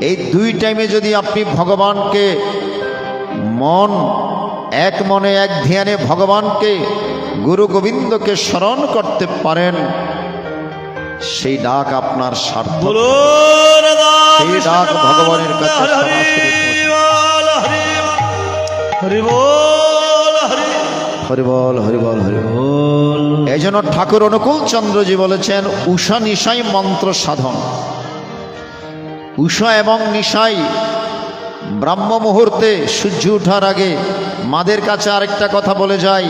এই দুই টাইমে যদি আপনি ভগবানকে মন এক মনে এক ধ্যানে ভগবানকে গুরু গোবিন্দকে স্মরণ করতে পারেন, সেই ডাক আপনার সার্থক, সেই ডাক ভগবানের কাছে হরিবল হরিবল হরিবল। এই জন্য ঠাকুর অনুকূল চন্দ্রজি বলেছেন উষা নিশাই মন্ত্র সাধন। উষা এবং নিশাই ব্রাহ্ম মুহূর্তে সূর্য ওঠার আগে মাদের কাছে আরেকটা কথা বলে যাই,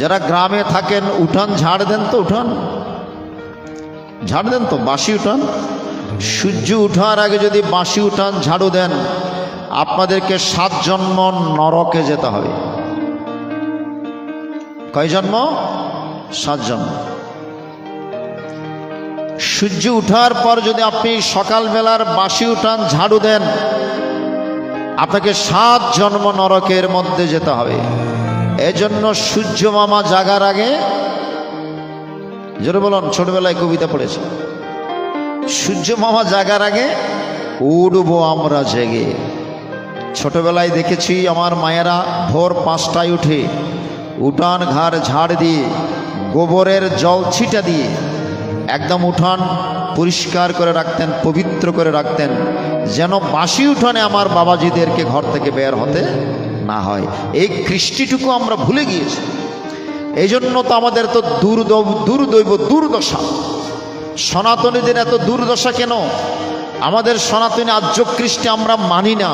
যারা গ্রামে থাকেন উঠান ঝাড় দেন তো, উঠান ঝাড় দেন তো, বাঁশি উঠান। সূর্য উঠার আগে যদি বাঁশি উঠান ঝাড়ু দেন, আপনাদেরকে 7 জন্ম নরকে যেতে হবে। কয় জন্ম? 7 জন্ম। সূর্য উঠার পর যদি আপনি সকালবেলার বাঁশি উঠান ঝাড়ু দেন, আপনাকে 7 জন্ম নরকের মধ্যে যেতে হবে। এজন্য সূর্য মামা জাগার আগে, জোরে বলুন, ছোটবেলায় কবিতা পড়েছে, সূর্য মামা জাগার আগে উঠবো আমরা জেগে। ছোটবেলায় দেখেছি আমার মায়েরা ভোর 5টায় উঠে উঠান ঘাড় ঝাড় দিয়ে গোবরের জল ছিটা দিয়ে একদম উঠান পরিষ্কার করে রাখতেন, পবিত্র করে রাখতেন, যেন বাসি উঠানে আমার বাবাজিদেরকে ঘর থেকে বের হতে না হয়। এই কৃষ্টিটুকু আমরা ভুলে গিয়েছি। এই জন্য তো আমাদের তো দুর্দৈব দুর্দশা। সনাতনীদের এত দুর্দশা কেন? আমাদের সনাতনী আর্য কৃষ্টি আমরা মানি না।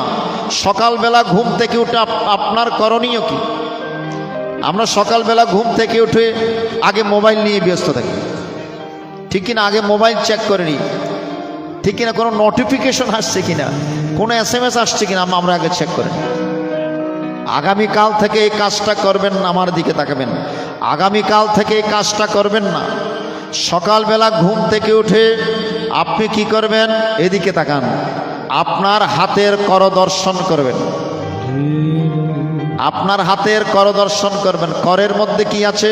সকালবেলা ঘুম থেকে উঠে আপনার করণীয় কি? আমরা সকালবেলা ঘুম থেকে উঠে আগে মোবাইল নিয়ে ব্যস্ত থাকি, ঠিক কিনা? আগে মোবাইল চেক করে নিই, ঠিক কিনা? কোনো নোটিফিকেশন আসছে কিনা, কোনো SMS আসছে কিনা আমরা আগে চেক করে নিই। আগামীকাল থেকে এই কাজটা করবেন না, আমার দিকে তাকাবেন, আগামীকাল থেকে এই কাজটা করবেন না। সকালবেলা ঘুম থেকে উঠে আপনি কি করবেন? এদিকে তাকান, আপনার হাতের কর দর্শন করবেন, আপনার হাতের কর দর্শন করবেন। করের মধ্যে কি আছে?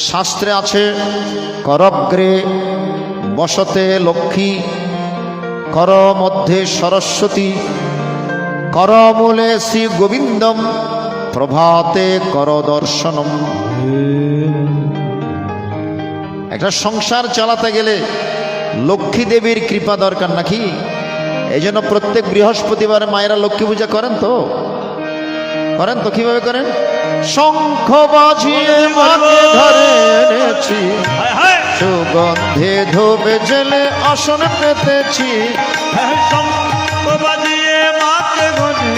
শাস্ত্রে আছে করগ্রে বসতে লক্ষ্মী, কর মধ্যে সরস্বতী, করমূলে শ্রী গোবিন্দম, প্রভাতে কর দর্শনম। একটা সংসার চালাতে গেলে লক্ষ্মী দেবীর কৃপা দরকার নাকি? এই জন্য প্রত্যেক বৃহস্পতিবার মায়েরা লক্ষ্মী পূজা করেন তো, করেন তো। কিভাবে করেন? শঙ্খ বাজিয়ে মাকে ধরে এনেছি, সুগন্ধে ধোবে জেলে আসন পেতেছি। শঙ্খ বাজিয়ে মাকে ধরে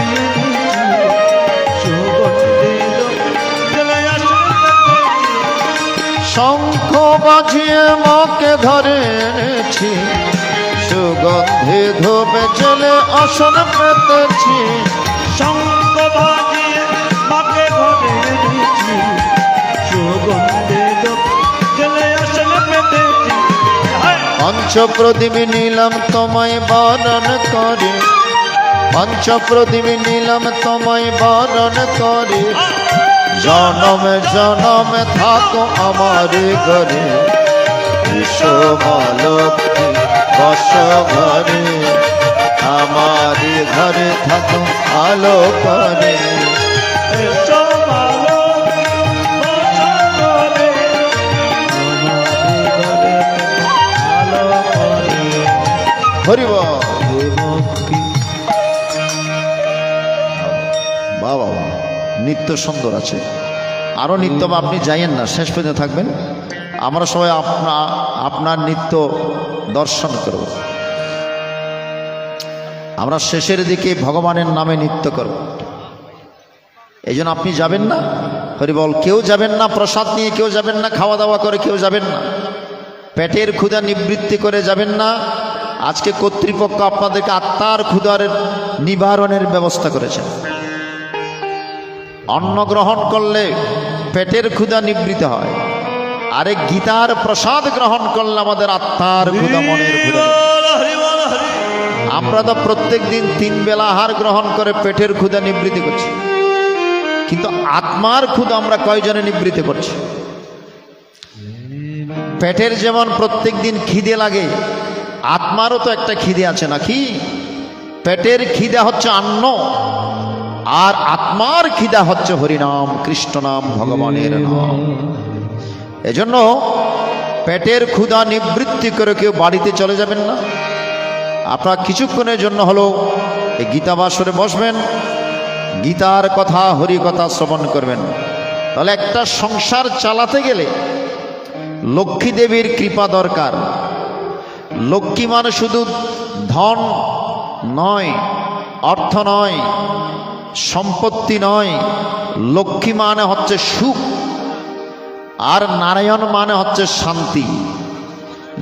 শঙ্খ বাজিয়ে মাকে ধরে এনেছি, সুগন্ধে ধোবে জেলে আসন পেতেছি। শঙ্খ বাজিয়ে মাকে ধরে এনেছি, সুগন্ধে জেলে আসন পেতেছি। পঞ্চপ্রদীপ নিলাম তোমায় বরণ করে, পঞ্চপ্রদীপ নিলাম তোমায় বরণ করে। জনমে জনমে থাকো আমার ঘরে, বিশ্বলক্ষ্মী বস ঘরে, আমার ঘরে থাকো আলো করে। হরিব বাবা, নিত্য সুন্দর আছে, আরো নিত্য। আপনি যাইয়েন না, শেষ পর্যন্ত থাকবেন। আমরা সবাই আপনার নিত্য দর্শন করব। আমরা শেষের দিকে ভগবানের নামে নিত্য করব। এই জন্য আপনি যাবেন না, হরিবল, কেউ যাবেন না, প্রসাদ নিয়ে কেউ যাবেন না, খাওয়া দাওয়া করে কেউ যাবেন না, পেটের ক্ষুধা নিবৃত্তি করে যাবেন না। আজকে কর্তৃপক্ষ আপনাদেরকে আত্মার ক্ষুধার নিবারণের ব্যবস্থা করেছেন। অন্ন গ্রহণ করলে পেটের ক্ষুধা নিবৃত্ত হয়, আরে গীতার প্রসাদ গ্রহণ করলে আমাদের আত্মার ক্ষুধা, মনের ক্ষুধা। আমরা তো প্রত্যেক দিন 3 বেলা আহার গ্রহণ করে পেটের ক্ষুধা নিবৃত্তি করছি, কিন্তু আত্মার ক্ষুধা আমরা কয়জনে নিবৃত্তি করছি? পেটের যেমন প্রত্যেক দিন খিদে লাগে, আত্মারও তো একটা খিদে আছে নাকি? পেটের খিদা হচ্ছে অন্ন, আর আত্মার খিদা হচ্ছে হরিনাম, কৃষ্ণ নাম, ভগবানের নাম। এজন্য পেটের ক্ষুধা নিবৃত্তি করে কেউ বাড়িতে চলে যাবেন না। আপনারা কিছুক্ষণের জন্য হলো এই গীতা বাসরে বসবেন, গীতার কথা, হরি কথা শ্রবণ করবেন। তাহলে একটা সংসার চালাতে গেলে লক্ষ্মী দেবীর কৃপা দরকার। লক্ষ্মী মানে শুধু ধন নয়, অর্থ নয়, সম্পত্তি নয়। লক্ষ্মী মানে হচ্ছে সুখ, আর নারায়ণ মানে হচ্ছে শান্তি।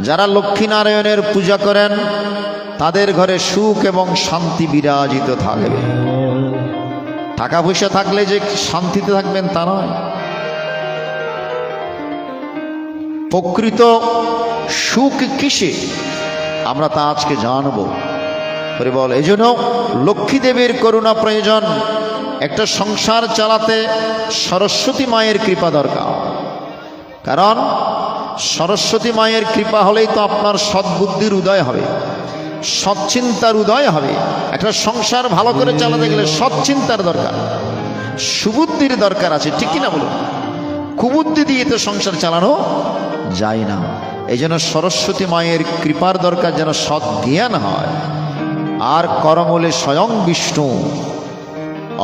যারা লক্ষ্মী নারায়ণের পূজা করেন তাদের ঘরে সুখ এবং শান্তি বিরাজিত থাকবে। টাকা পয়সা থাকলে যে শান্তিতে থাকবেন তা নয়। প্রকৃত সুখ কিসে আমরা তা আজকে জানব। বল, এই জন্য লক্ষ্মী দেবীর করুণা প্রয়োজন। একটা সংসার চালাতে সরস্বতী মায়ের কৃপা দরকার। কারণ সরস্বতী মায়ের কৃপা হলেই তো আপনার সদ্বুদ্ধির উদয় হবে, সৎচিন্তার উদয় হবে। একটা সংসার ভালো করে চালাতে গেলে সৎচিন্তার দরকার, সুবুদ্ধির দরকার আছে, ঠিক কিনা বলুন? কুবুদ্ধি দিয়ে তো সংসার চালানো যায় না। এই জন্য সরস্বতী মায়ের কৃপার দরকার, যেন সৎ জ্ঞান হয়। আর করমূলে স্বয়ং বিষ্ণু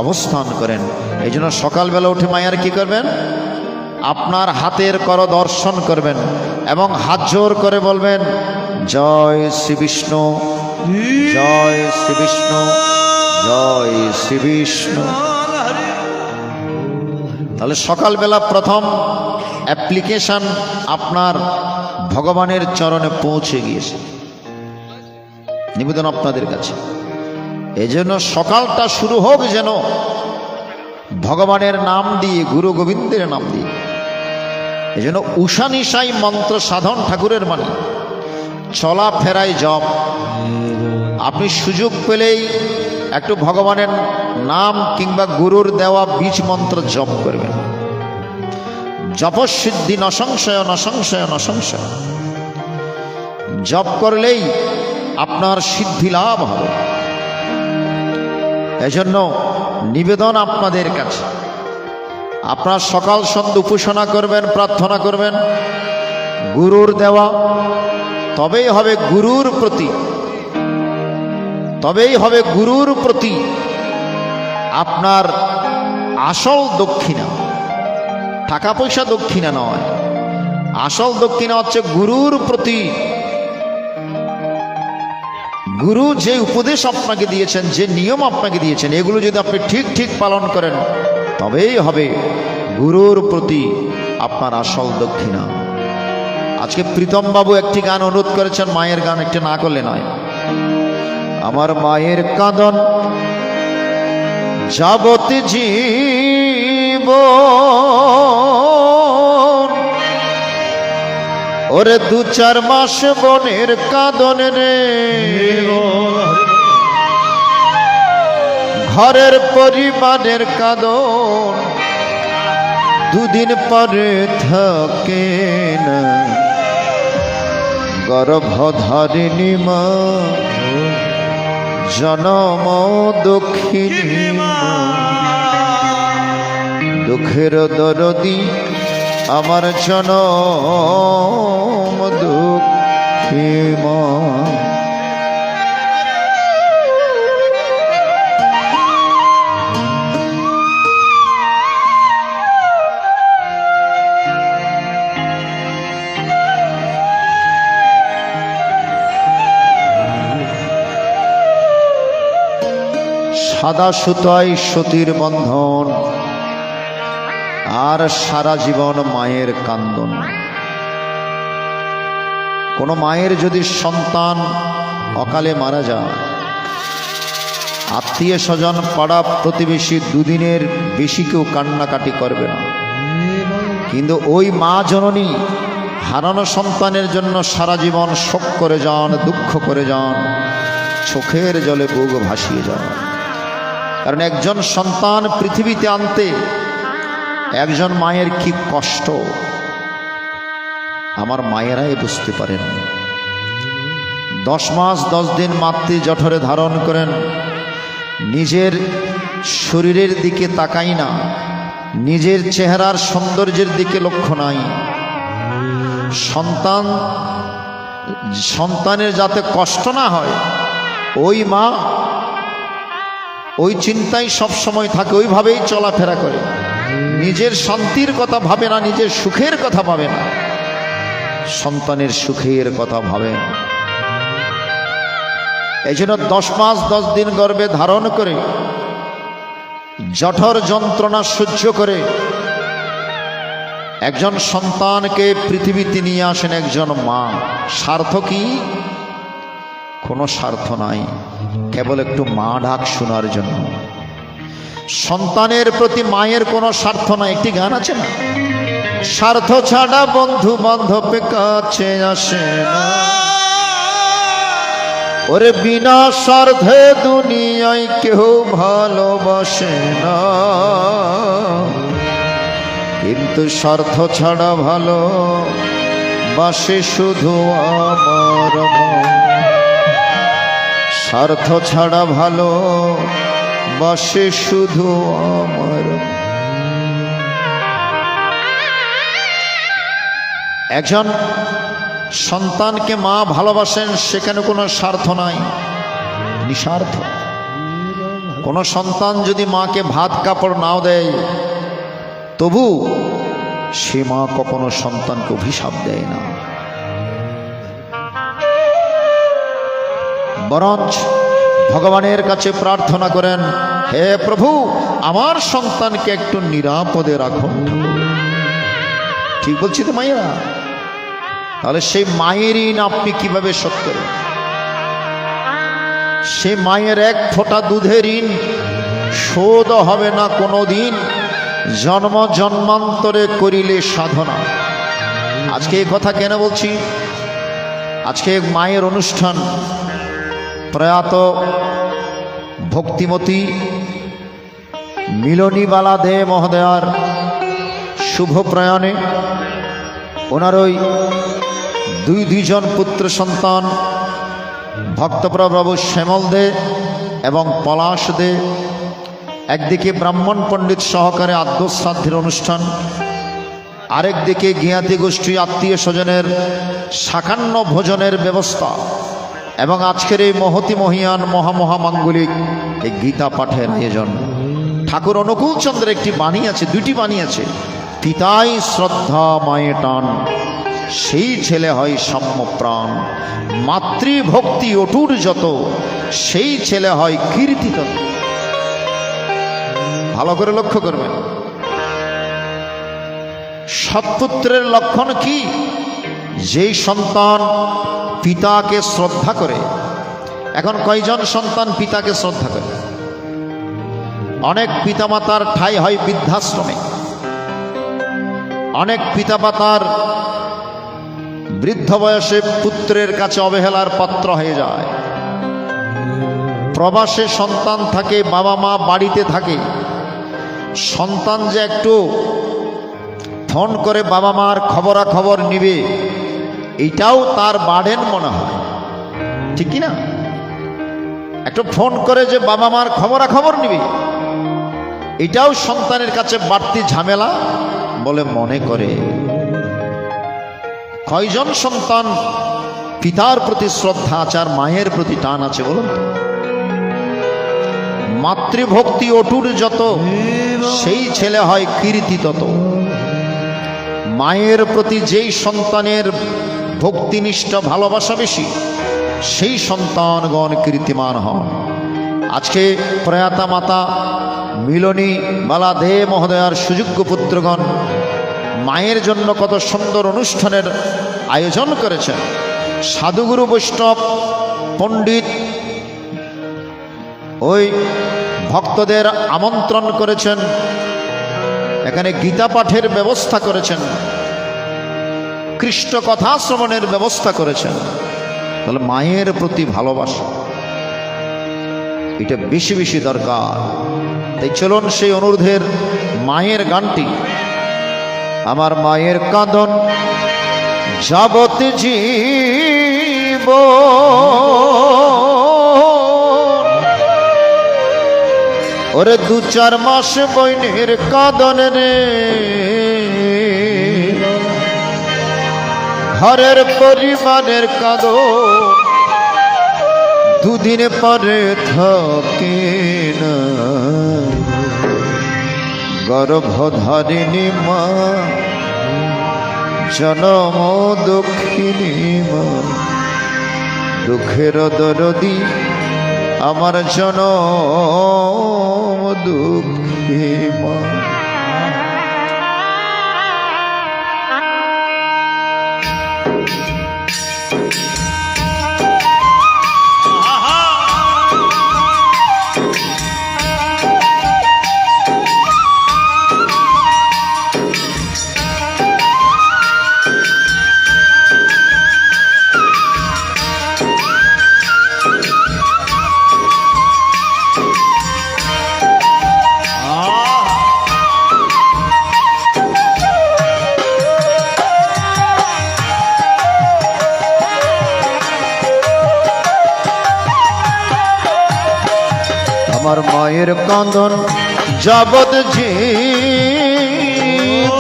অবস্থান করেন। এই জন্য সকালবেলা উঠে মায়ের কি করবেন? আপনার হাতের কর দর্শন করবেন এবং হাত জোর করে বলবেন, জয় শ্রী বিষ্ণু, জয় শ্রী বিষ্ণু, জয় শ্রী বিষ্ণু। তাহলে সকালবেলা প্রথম অ্যাপ্লিকেশন আপনার ভগবানের চরণে পৌঁছে গিয়েছে। নিবেদন আপনাদের কাছে, এই জন্য সকালটা শুরু হোক যেন ভগবানের নাম দিয়ে, গুরু গোবিন্দের নাম দিয়ে। এই জন্য উষা নিশাই মন্ত্র সাধন ঠাকুরের মানে চলা ফেরাই জপ। আপনি সুযোগ পেলেই একটু ভগবানের নাম কিংবা গুরুর দেওয়া বীজ মন্ত্র জপ করবেন। জপসিদ্ধি নসংশয়, নসংশয়, নসংশয়। জপ করলেই আপনার সিদ্ধি লাভ হবে। এজন্য নিবেদন আপনাদের কাছে, আপনার সকাল সন্ধ্যা উপাসনা করবেন, প্রার্থনা করবেন গুরুর দেওয়া। তবেই হবে গুরুর প্রতি, তবেই হবে গুরুর প্রতি আপনার আসল দক্ষিণা। টাকা পয়সা দক্ষিণা নয়, আসল দক্ষিণা হচ্ছে গুরুর প্রতি। গুরু যে উপদেশ আপনাকে দিয়েছেন, যে নিয়ম আপনাকে দিয়েছেন, এগুলো যদি আপনি ঠিক ঠিক পালন করেন তবেই হবে গুরুর প্রতি আপনার আসল দক্ষিণা। আজকে প্রীতম বাবু একটি গান অনুরোধ করেছেন, মায়ের গান, একটি না করলে নয়। আমার মায়ের কাঁদন যাবত জীব, ওরে 2-4 মাস বনের কাঁদন রে, ঘরের পরিবারের কাঁদন 2 দিন পরে থাকে না। গর্ভধারিণী মা জনম দক্ষিণী মা, দুঃখের দরদি আমার জনম দুঃখী মা। সাদা সুতায় সতীর বন্ধন, আর সারা জীবন মায়ের কান্দন। কোনো মায়ের যদি সন্তান অকালে মারা যায়, আত্মীয় স্বজন পাড়া প্রতিবেশী 2 দিনের বেশি কেউ কান্নাকাটি করবে না। কিন্তু ওই মা জননী হারানো সন্তানের জন্য সারা জীবন শোক করে যান, দুঃখ করে যান, চোখের জলে বুক ভাসিয়ে যান। কারণ একজন সন্তান পৃথিবীতে আনতে একজন মায়ের কি কষ্ট আমার মায়েরাই বুঝতে পারেন। 10 মাস 10 দিন মাতৃ জঠরে ধারণ করেন, নিজের শরীরের দিকে তাকাই না, নিজের চেহারার সৌন্দর্যের দিকে লক্ষ্য নাই, সন্তানের যাতে কষ্ট না হয় ওই মা ওই চিন্তাই সব সময় থাকে, ওইভাবেই চলাফেরা করে, নিজের শান্তির কথা ভাবে না, নিজের সুখের কথা ভাবে না, সন্তানের সুখের কথা ভাবে না। এই জন্য 10 মাস 10 দিন গর্ভে ধারণ করে জঠর যন্ত্রণা সহ্য করে একজন সন্তানকে পৃথিবীতে নিয়ে আসেন একজন মা। স্বার্থ কি? কোনো স্বার্থ নাই, কেবল একটু মা ডাক শোনার জন্য। সন্তানের প্রতি মায়ের কোনো স্বার্থ নাই। একটি গান আছে না, স্বার্থ ছাড়া বন্ধু বান্ধব কাছে আসে না, ওরে বিনা স্বার্থে দুনিয়ায় কেউ ভালোবাসে না, কিন্তু স্বার্থ ছাড়া ভালো বাসে শুধু আমার মন, স্বার্থ ছাড়া ভালো বাসে শুধু আমার। একজন সন্তানকে মা ভালোবাসেন, সেখানে কোনো স্বার্থ নাই, নিঃস্বার্থ। কোনো সন্তান যদি মাকে ভাত কাপড় নাও দেয়, তবু সে মা কখনো সন্তানকে অভিশাপ দেয় না, বরঞ্চ ভগবানের কাছে প্রার্থনা করেন, হে প্রভু আমার সন্তানকে একটু নিরাপদে রাখুন। ঠিক বলছি তো মায়েরা? তাহলে সেই মায়ের ঋণ আপনি কিভাবে শোধ করবেন? সে মায়ের এক ফোঁটা দুধের ঋণ শোধ হবে না কোনো দিন, জন্ম জন্মান্তরে করিলে সাধনা। আজকে এই কথা কেন বলছি? আজকে মায়ের অনুষ্ঠান, প্রয়াত ভক্তিমতী মিলনীবালা দে মহোদয়ার শুভ প্রয়াণে ওনার ওই দুইজন পুত্র সন্তান ভক্তপ্রভু শ্যামল দে এবং পলাশ দে, একদিকে ব্রাহ্মণ পণ্ডিত সহকারে আদ্যশ্রাদ্ধের অনুষ্ঠান, আরেকদিকে জ্ঞাতি গোষ্ঠী আত্মীয় স্বজনের সাকান্ন ভোজনের ব্যবস্থা, এবং আজকের এই মহতি মহিয়ান মহামাঙ্গলিক এই গীতা পাঠের আয়োজন। ঠাকুর অনুকূল চন্দ্রের একটি বাণী আছে, দুইটি বাণী আছে, পিতাই শ্রদ্ধা মায়ে টান, সেই ছেলে হয় সাম্য প্রাণ, মাতৃভক্তি অটুর যত, সেই ছেলে হয় কীর্তি তত। ভালো করে লক্ষ্য করবেন, সৎপুত্রের লক্ষণ কি? যেই সন্তান পিতাকে শ্রদ্ধা করে। এখন কয়জন সন্তান পিতাকে শ্রদ্ধা করে? অনেক পিতামাতার ঠাঁই হয় বৃদ্ধাশ্রমে, অনেক পিতামাতার বৃদ্ধ বয়সে পুত্রের কাছে অবহেলার পাত্র হয়ে যায়। প্রবাসে সন্তান থাকে, বাবা মা বাড়িতে থাকে, সন্তান যে একটু ফোন করে বাবা মার খবরাখবর নিবে, এইটাও তার বার্ডেন মনে হয়, ঠিক কি না? একটু ফোন করে যে বাবা মার খবরাখবর নিবে, এটাও সন্তানের কাছে বাড়তি ঝামেলা বলে মনে করে। কয়জন সন্তান পিতার প্রতি শ্রদ্ধা আছে আর মায়ের প্রতি টান আছে বলুন? মাতৃভক্তি অটুট যত, সেই ছেলে হয় কীর্তি তত। মায়ের প্রতি যেই সন্তানের ভক্তিনিষ্ঠ ভালোবাসা বেশি, সেই সন্তানগণ কীর্তিমান হন। আজকে প্রয়াতা মাতা মিলনীবালা দে মহোদয়ার সুযোগ্য পুত্রগণ মায়ের জন্য কত সুন্দর অনুষ্ঠানের আয়োজন করেছেন। সাধুগুরু বৈষ্ণব পণ্ডিত ওই ভক্তদের আমন্ত্রণ করেছেন, এখানে গীতা পাঠের ব্যবস্থা করেছেন, কৃষ্ণ কথা শ্রবণের ব্যবস্থা করেছেন। তাহলে মায়ের প্রতি ভালোবাসা এটা বেশি বেশি দরকার। তাই চলুন সেই অনুরোধের মায়ের গানটি, আমার মায়ের কাঁদন যাবত জীব ওরে 2-4 মাস বইনের কাঁদন রে, ঘরের পরিবারের কাঁদন 2 দিন পরে থাকে না। গর্ভধারিণী মা জনম দক্ষিণী মা, দুঃখের দরদি আমার জনম দুঃখী মা। আমার মায়ের কাঁদন যাবৎ জীব,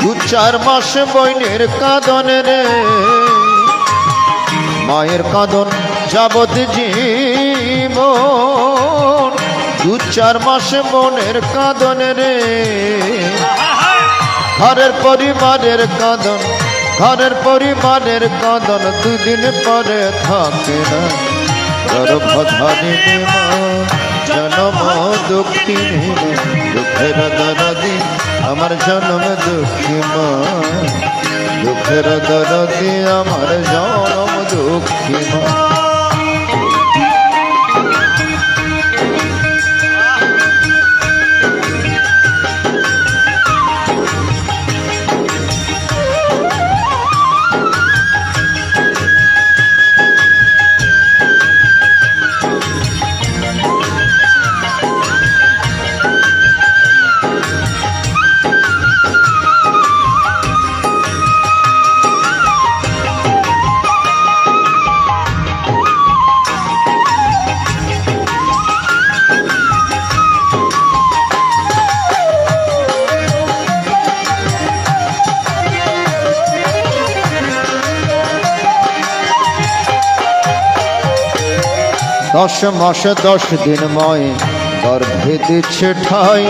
2-4 মাস বইনের কাঁদন রে, মায়ের কাঁদন যাবৎ জীব, 2-4 মাস বোনের কাঁদন রে। ঘরের পরিবারের কাঁদন, ঘরের পরিবারের কাঁদন 2 দিন পরে থাকে না। গর্ভধারিণী মা জনম দুঃখিনী মা, দুঃখের দরদি আমার জনম দুঃখী মা, দুঃখের দরদি আমার জনম দুঃখী মা। দশ মাসে 10 দিন ময় গর্ভে দিচ্ছে ঠাই,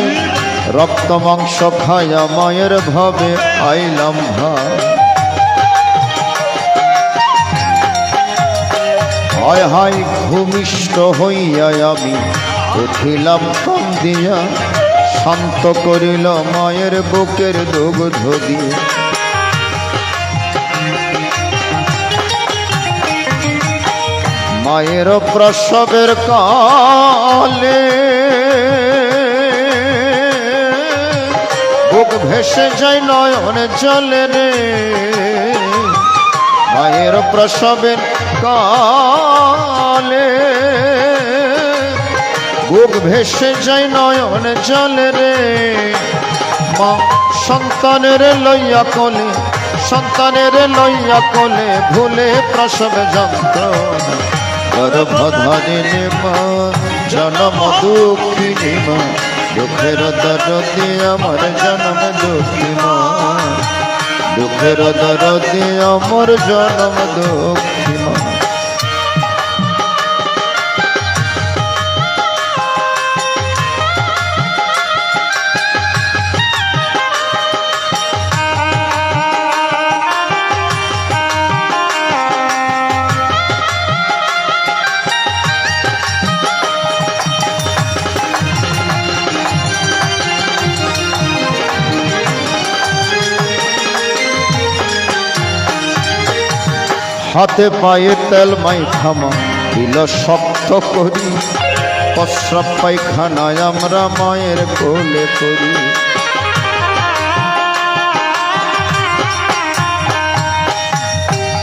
রক্ত মাংস খায়া মায়ের ভাবে আইলাম ভাই। হায় হায় ভূমিষ্ঠ হইয়া আমি উঠিলাম কান্দিয়া, শান্ত করিল মায়ের বুকের দুগ্ধ দিয়ে। মায়ের প্রসবের কালে বুক ভেসে যায় নয়ন জলে রে, মায়ের প্রসবের কালে বুক ভেসে যায় নয়ন জলে রে। মা সন্তানের লইয়া কোলে, সন্তানের লইয়া কোলে ভুলে প্রসব যন্ত্রণা। গর্ভধারিণী মা জনম দুঃখিনী মা, দুঃখের দরদি আমার জনম দুঃখী মা, দুঃখের দরদি আমার জনম দুঃখী মা। হাতে পায়ে তেল মাইখামা দিল শক্ত করি, প্রস্রাব পায়খানায় আমরা মায়ের কোলে করি।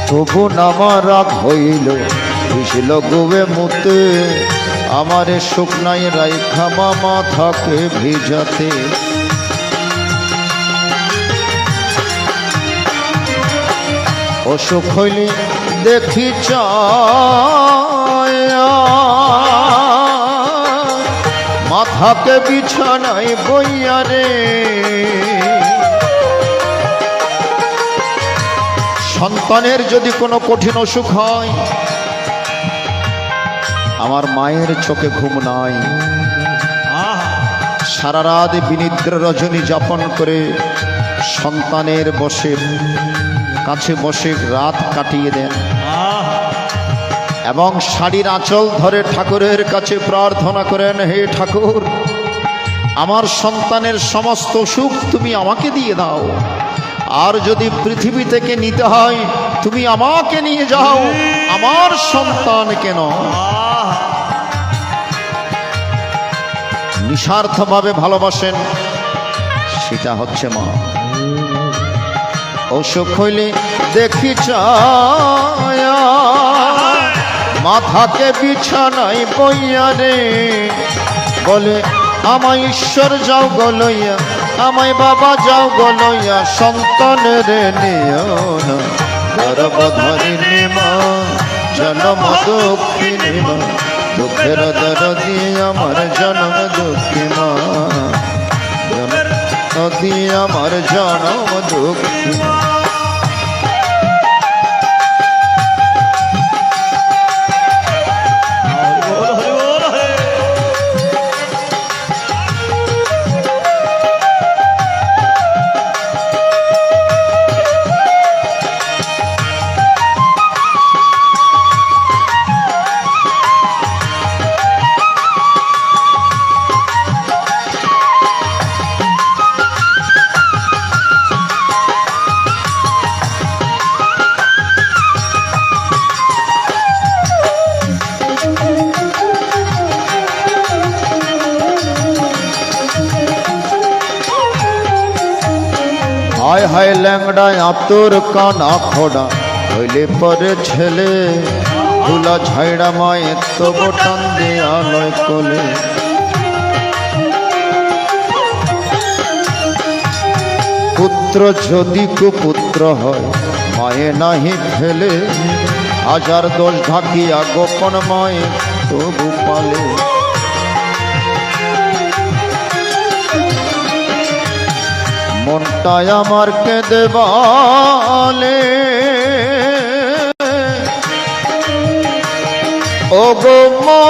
তবু নামা রাগ হইল ভিজল গুবে মুতে, আমারে শুকনাই রাইখামা মাথাকে ভিজাতে। অসুখ হইলে দেখি চায়া মাথাকে বিছানায় বইয়া রে। সন্তানের যদি কোনো কঠিন অসুখ হয়, আমার মায়ের চোখে ঘুম নাই, সারা রাত বিনিদ্র রজনী যাপন করে সন্তানের কাছে বসে রাত কাটিয়ে দেন এবং শাড়ির আঁচল ধরে ঠাকুরের কাছে প্রার্থনা করেন, হে ঠাকুর, আমার সন্তানের সমস্ত সুখ তুমি আমাকে দিয়ে দাও, আর যদি পৃথিবী থেকে নিতে হয় তুমি আমাকে নিয়ে যাও, আমার সন্তান কেন। নিঃস্বার্থভাবে ভালোবাসেন, সেটা হচ্ছে মা। অসুখ হইলে দেখি চায়া মাথাকে বিছানায় বইয়া রে। বলে আমায় ঈশ্বর যাও গো লইয়া, আমায় বাবা যাও গো লইয়া, সন্তানের নিও না গর্ভধারিণী মা, জন্ম দুঃখিনী মা, দুঃখের দরদি আমার জন্ম দুঃখী মা, নদী আমার জন্ম দুঃখী মা। হায় হায় ল্যাংড়ায় আতর কানা খোড়া হইলে পরে ছেলে, ধুলা ঝাইড়া মায়ের তো বটান দেয়া লয় কোলে। পুত্র যদি কুপুত্র হয় মায়ে নাহি ফেলে, হাজার দোষ ঢাকিয়া গোপন মায়ে তবু পালে। মনটায় আমার কেঁদে বলে, ও গো মা,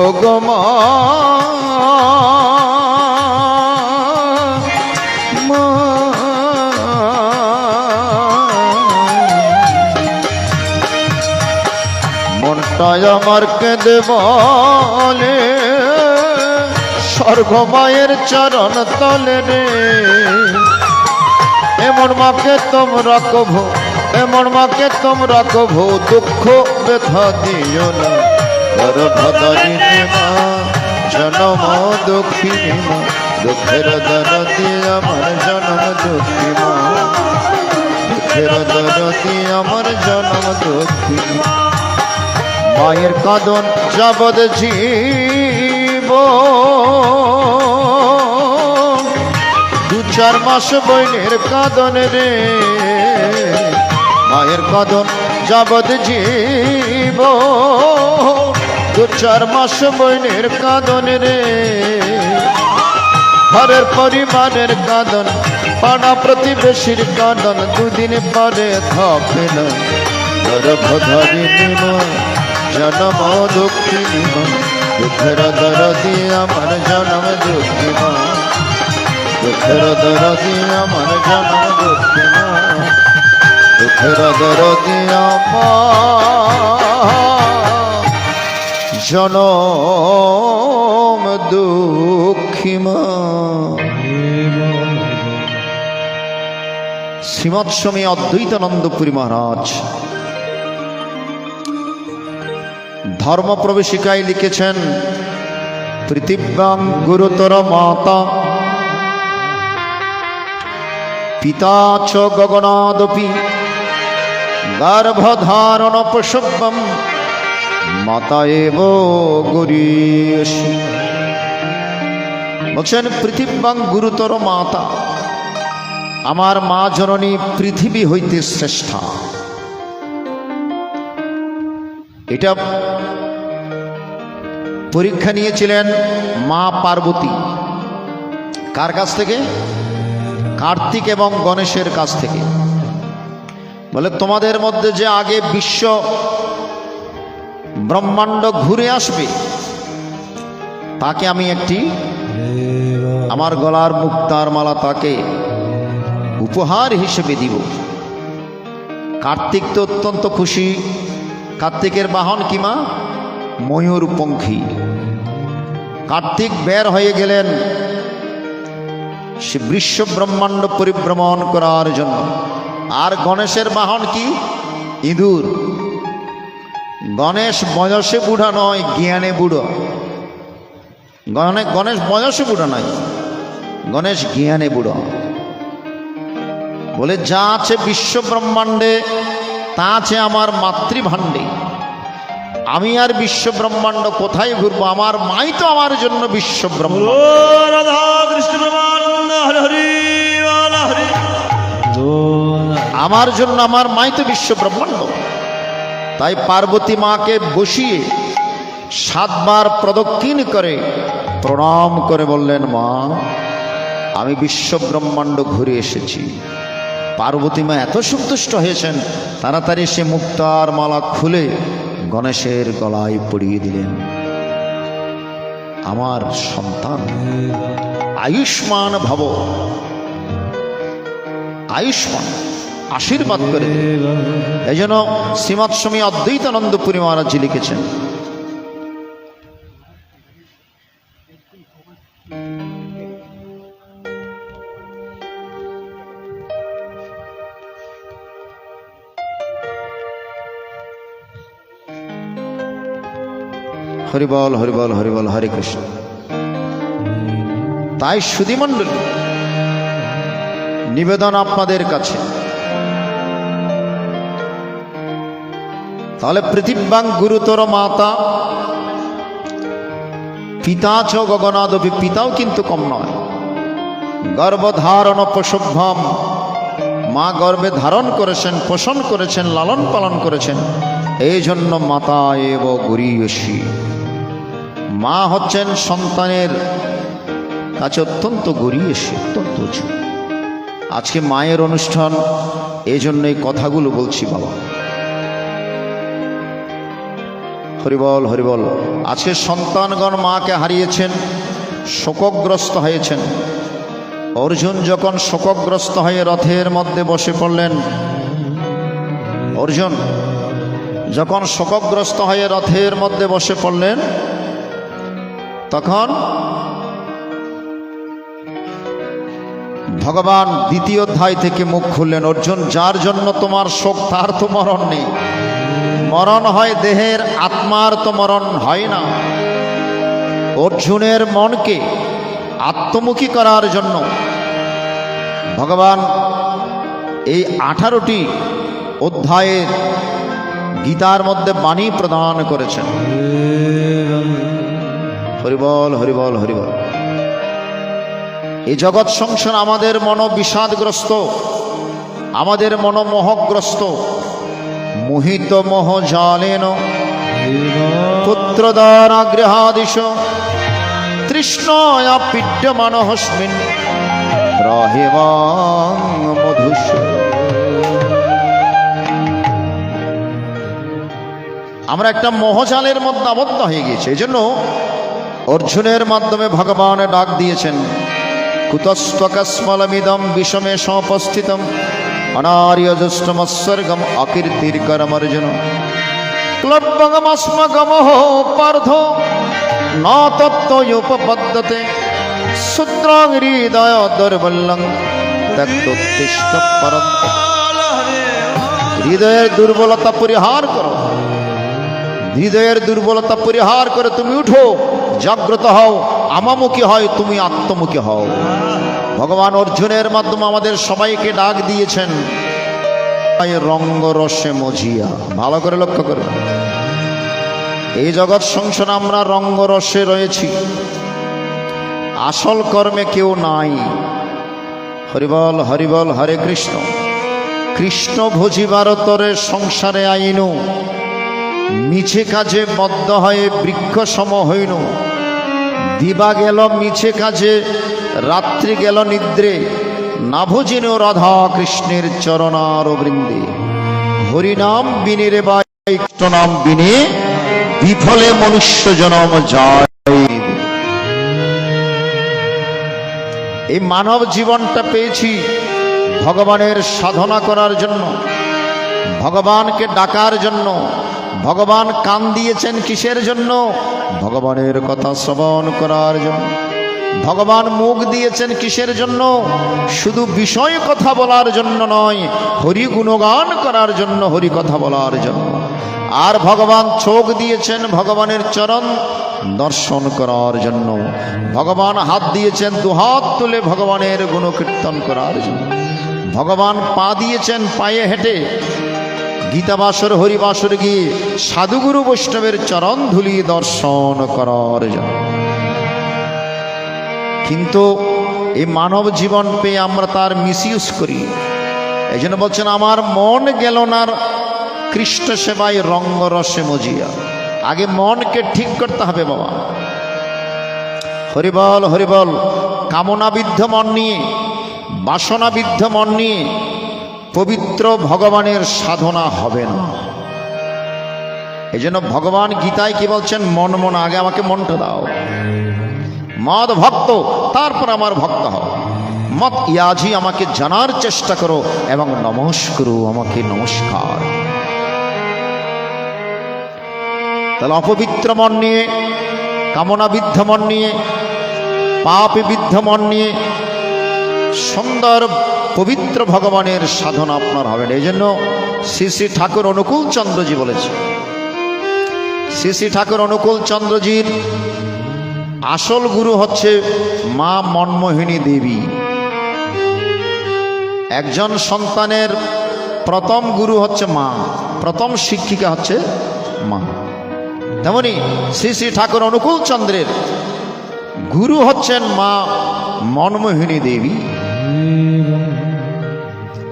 ও গো মা, মনটায় আমার কেঁদে বলে, স্বর্গ মায়ের চরণ তলে রে। এমন মাকে তোমরা কভো, এমন মাকে তোমরা কভো, দুঃখ ব্যথা দিও না গর্ভধারিণী মা, জন্ম দুঃখিনী মা, দুঃখের দরদি আমার জন্ম দুঃখী মা, দুঃখের দরদি আমার জন্ম দুঃখিনী। মায়ের কাঁদন যাবদ জীব, দু চার মাস বইনের কাঁদন রে। মায়ের কাঁদন যাবদ জীব, দু চার মাস বইনের কাঁদন রে। ঘরের পরিবারের কাঁদন, পাড়া প্রতিবেশীর কাঁদন, দুদিন পরে থাকে না গর্ভধারিণী মা, জন্ম দুঃখিনী মা, দুঃখের দরদি আমার জন্ম দুঃখী মা, দুঃখের দরদি আমার জন্ম দুঃখী মা, দুঃখের দরদি আমার জনম দুঃখী মা। শ্রীমৎ স্বামী অদ্বৈতানন্দপুরী মহারাজ ধর্ম প্রবেশিকায় লিখেছেন, পৃথিব্যাং গুরুতর মাতা পিতা চ গগনাদপি, গর্ভধারণ প্রসবম মাতা এব গুরীয়সী। বলছেন পৃথিব্যাং গুরুতর মাতা, আমার মা জননী পৃথিবী হইতে শ্রেষ্ঠা। এটা পরীক্ষা নিয়েছিলেন মা পার্বতী। কার কাছ থেকে? কার্তিক এবং গণেশের কাছ থেকে। বলে তোমাদের মধ্যে যে আগে বিশ্ব ব্রহ্মাণ্ড ঘুরে আসবে তাকে আমি একটি আমার গলার মুক্তার মালা তাকে উপহার হিসেবে দিব। কার্তিক তো অত্যন্ত খুশি। কার্তিকের বাহন কি মা? ময়ূরপঙ্খী। কার্তিক বের হয়ে গেলেন সে বিশ্ব ব্রহ্মাণ্ড পরিভ্রমণ করার জন্য। আর গণেশের বাহন কি? ইঁদুর। গণেশ বয়সে বুড়া নয়, জ্ঞানে বুড়ো। গণেশ বয়সে বুড়ো নয়, গণেশ জ্ঞানে বুড়ো। বলে যা আছে বিশ্ব ব্রহ্মাণ্ডে তা আছে আমার মাতৃভাণ্ডে। আমি আর বিশ্ব ব্রহ্মাণ্ড কোথায় ঘুরবো? আমার মাই তো আমার জন্য বিশ্ব ব্রহ্মাণ্ড। রাধা কৃষ্ণ প্রেমানন্দ হরে হরি বল হরি। আমার জন্য আমার মাই তো বিশ্ব ব্রহ্মাণ্ড। তাই পার্বতী মাকে বসিয়ে 7 বার প্রদক্ষিণ করে প্রণাম করে বললেন, মা আমি বিশ্ব ব্রহ্মাণ্ড ঘুরে এসেছি। পার্বতী মা এত সন্তুষ্ট হয়েছেন, তাড়াতাড়ি সে মুক্তার মালা খুলে গণেশের গলায় পরিয়ে দিলেন। আমার সন্তান আয়ুষ্মান ভব, আয়ুষ্মান আশীর্বাদ করে। এই জন্য শ্রীমৎ স্বামী অদ্বৈতানন্দ পুরী মহারাজজি লিখেছেন, হরিবল হরিবল হরিবল হরে কৃষ্ণ। তাই সুধীমণ্ডলী নিবেদন আপনাদের কাছে, তাহলে পৃথিব্যাং গুরুতর মাতা, পিতা চ গগনাদপি, পিতাও কিন্তু কম নয়। গর্ভধারণ প্রসভ্যম, মা গর্ভে ধারণ করেছেন, পোষণ করেছেন, লালন পালন করেছেন। এই জন্য মাতা এব গরীয়সী, মা হচ্ছেন সন্তানের কাছে অত্যন্ত গরীয়সী, অত্যন্ত উঁচু। আজকে মায়ের অনুষ্ঠান, এই জন্য এই কথাগুলো বলছি বাবা। হরিবল হরিবল। আজকে সন্তানগণ মাকে হারিয়েছেন, শোকগ্রস্ত হয়েছেন। অর্জুন যখন শোকগ্রস্ত হয়ে রথের মধ্যে বসে পড়লেন, অর্জুন যখন শোকগ্রস্ত হয়ে রথের মধ্যে বসে পড়লেন, তখন ভগবান 2য় অধ্যায় থেকে মুখ খুললেন, অর্জুন যার জন্য তোমার শোক তার তো মরণ নেই। মরণ হয় দেহের, আত্মার তো মরণ হয় না। অর্জুনের মনকে আত্মমুখী করার জন্য ভগবান এই 18টি অধ্যায়ের গীতার মধ্যে বাণী প্রদান করেছেন। হরিবল হরিবল হরিবল। এই জগৎ সংসার আমাদের মন বিষাদগ্রস্ত, আমাদের মন মোহগ্রস্ত। মোহিত মোহ জালেন পুত্র দ্বারা গৃহাদিশ, তৃষ্ণয়া পীড্যমানহস্মিন রহিমাং মধুষ। আমরা একটা মোহজালের মধ্যে আবদ্ধ হয়ে গিয়েছি। এই জন্য অর্জুনের মাধ্যমে ভগবান ডাক দিয়েছেন, কুতস্ত্বকস্মলমিদম বিষমে সপস্থিতম অনার্যষ্টমস্বর্গম অকীর্তির্করমর্জুন ক্লব্বগমস্মগমহ পার্থ ন তত্ত্বয়োপপদ্যতে শূদ্রং হৃদয় দুর্বলং ত্যক্তোত্তিষ্ঠ পরন্ত। হৃদয়ের দুর্বলতা পরিহার করো, হৃদয়ের দুর্বলতা পরিহার করে তুমি উঠো, জাগ্রত হও, আমামুখী হয়, তুমি আত্মমুখী হও। ভগবান অর্জুনের মাধ্যমে আমাদের সবাইকে ডাক দিয়েছেন রঙ্গরসে মজিয়া। ভালো করে লক্ষ্য করো, এই জগৎ সংসারে আমরা রঙ্গরসে রয়েছি। আসল কর্মে কেউ নাই। হরিবল হরিবল হরে কৃষ্ণ। কৃষ্ণ ভজিবার তরে সংসারে আইনু, মিছে কাজে বদ্ধ হয়ে বৃক্ষ সম হইন। দিবা গেল মিছে কাজে, রাত্রি গেল নিদ্রে, না ভজিন রাধা কৃষ্ণের চরণার বৃন্দে। হরিনাম বিনে রে বাই, কৃষ্ণ নাম বিনে বিফলে মনুষ্য জনম যায়। এই মানব জীবনটা পেয়েছি ভগবানের সাধনা করার জন্য, ভগবানকে ডাকার জন্য। ভগবান কান দিয়েছেন কিসের জন্য? ভগবানের কথা শ্রবণ করার জন্য। ভগবান মুখ দিয়েছেন কিসের জন্য? শুধু বিষয় কথা বলার জন্য নয়, হরি গুণগান করার জন্য, হরি কথা বলার জন্য। আর ভগবান চোখ দিয়েছেন ভগবানের চরণ দর্শন করার জন্য। ভগবান হাত দিয়েছেন দুহাত তুলে ভগবানের গুণকীর্তন করার জন্য। ভগবান পা দিয়েছেন পায়ে হেঁটে গীতাবাসর হরিবাসর গিয়ে সাধুগুরু বৈষ্ণবের চরণ ধুলি দর্শন করার জন্য। কিন্তু এই মানব জীবন পেয়ে আমরা তার মিসইউজ করি। এই জন্য বলছেন আমার মন গেল না কৃষ্ণ সেবায় রঙ্গরসে মজিয়া। আগে মনকে ঠিক করতে হবে বাবা। হরিবল হরিবল। কামনাবিদ্ধ মন নিয়ে, বাসনাবিদ্ধ মন নিয়ে পবিত্র ভগবানের সাধনা হবে না। এই জন্য ভগবান গীতায় কি বলছেন? মন মন, আগে আমাকে মনটা দাও। মদ ভক্ত, তারপর আমার ভক্ত হও। মত ইয়াজি, আমাকে জানার চেষ্টা করো এবং নমস্কার, আমাকে নমস্কার। তাহলে অপবিত্র মন নিয়ে, কামনাবিদ্ধ মন নিয়ে, পাপে বিদ্ধ মন নিয়ে সুন্দর পবিত্র ভগবানের সাধনা আপনার হবে না। এই জন্য শ্রী শ্রী ঠাকুর অনুকূল চন্দ্রজি বলেছে, শ্রী শ্রী ঠাকুর অনুকূল চন্দ্রজির আসল গুরু হচ্ছে মা মনমোহিনী দেবী। একজন সন্তানের প্রথম গুরু হচ্ছে মা, প্রথম শিক্ষিকা হচ্ছে মা। তেমনি শ্রী শ্রী ঠাকুর অনুকূল চন্দ্রের গুরু হচ্ছেন মা মনমোহিনী দেবী।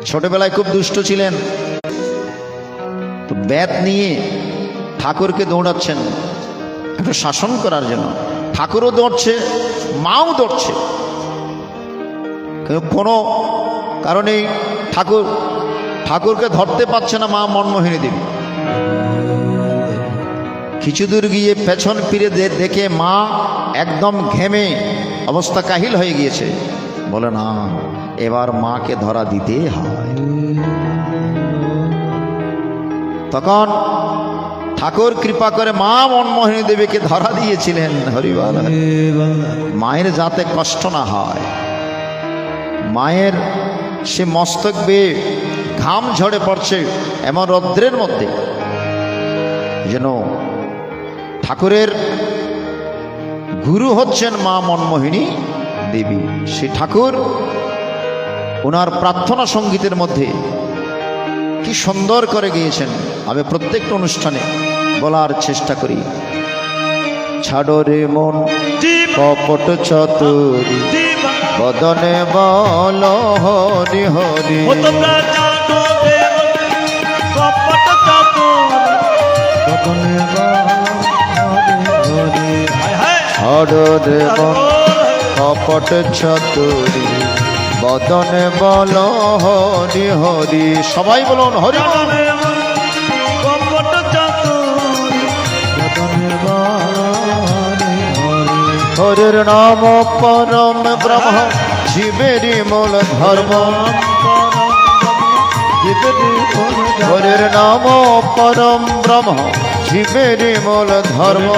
ছোটবেলায় খুব দুষ্ট ছিলেন, তো ব্যাত নিয়ে ঠাকুরকে দৌড়াচ্ছেন একটু শাসন করার জন্য। ঠাকুরও দৌড়ছে, মাও দৌড়ছে, কোনো কারণে ঠাকুরকে ধরতে পারছে না মা মনমোহিনী দেবী। কিছু দূর গিয়ে পেছন ফিরে দেখে মা একদম ঘেমে অবস্থা কাহিল হয়ে গিয়েছে। বলে না, এবার মাকে ধরা দিতে হয়। তখন ঠাকুর কৃপা করে মা মনমোহিনী দেবীকে ধরা দিয়েছিলেন। হরিবল। মায়ের যাতে কষ্ট না হয়, মায়ের সে মস্তক বেয়ে ঘাম ঝরে পড়ছে এমন রৌদ্রের মধ্যে, যেন ঠাকুরের গুরু হচ্ছেন মা মনমোহিনী দেবী। সে ঠাকুর ওনার প্রার্থনা সঙ্গীতের মধ্যে কি সুন্দর করে গিয়েছেন। আমি প্রত্যেকটা অনুষ্ঠানে বলার চেষ্টা করি, ছাড়ো রে মন কপট চতুরি, বদনে বল হরি হরি। ছাড়ো রে মন কপট চতুরি, বদনে বল হরি হরি। সবাই বলুন হরি। হরির নাম পরম ব্রহ্ম, জীবের মূল ধর্ম। হরির নাম পরম ব্রহ্ম, জীবের মূল ধর্ম।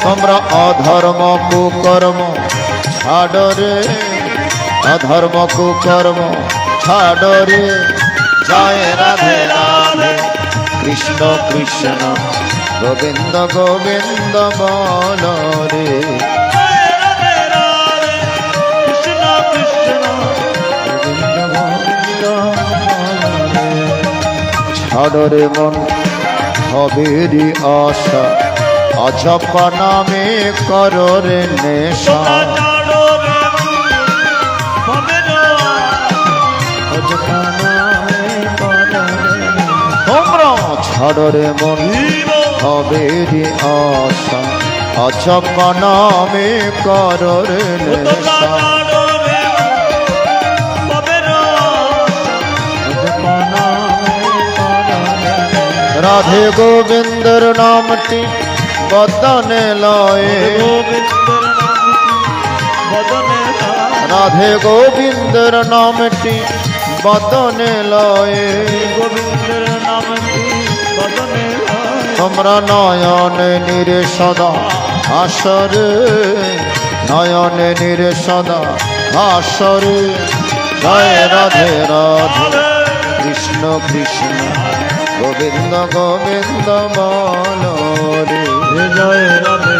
তোমরা অধর্ম কুকর্ম ছাড়ো রে, অধর্ম কুকর্ম ছাড়ো রে। জয় রাধে রাধে, কৃষ্ণ কৃষ্ণ গোবিন্দ গোবিন্দ বল রে। ছাড়ো রে মন হবেরি আশা, অজপা নামে করো রে নেশা তোমরা ছাড়ো রে মন হবে রে আশা অজপা নামে করো রে নেশা রাধে গোবিন্দর নামটি বদনে লয়ে রাধে গোবিন্দর নামটি বদনে লয়ে তোমরা নয়নে নিরে সদা আসরে নয়নে নিরে সদা আসরে জয় রাধে রাধে কৃষ্ণ কৃষ্ণ গোবিন্দ গোবিন্দ বল রে জয় রাধে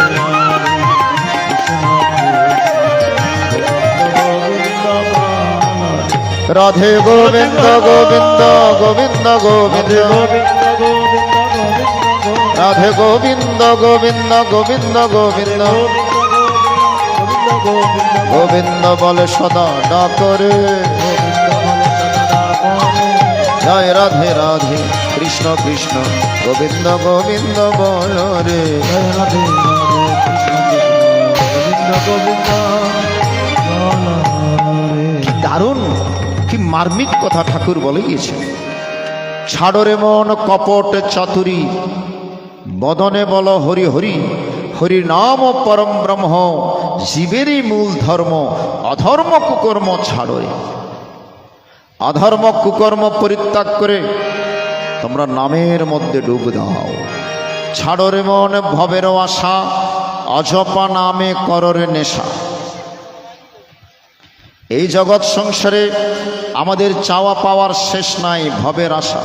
রাধে গোবিন্দ গোবিন্দ গোবিন্দ গোবিন্দ রাধে গোবিন্দ গোবিন্দ গোবিন্দ গোবিন্দ গোবিন্দ বলে সদা ডাকরে জয় রাধে রাধে কৃষ্ণ কৃষ্ণ গোবিন্দ গোবিন্দ বল রে রাধে দারুণ কি মার্মিক কথা ঠাকুর বলে গিয়েছে। ছাড়ো রে মন কপট চাতুরী বদনে বল হরি হরি হরি নাম পরম ব্রহ্ম জীবেরই মূল ধর্ম অধর্ম কুকর্ম ছাড়ো রে অধর্ম কুকর্ম পরিত্যাগ করে তোমরা নামের মধ্যে ডুব দাও। ছাড়ো রে মন ভবের আশা অজপা নামে কররে নেশা। এই জগৎ সংসারে আমাদের চাওয়া পাওয়ার শেষ নাই, ভবের আশা।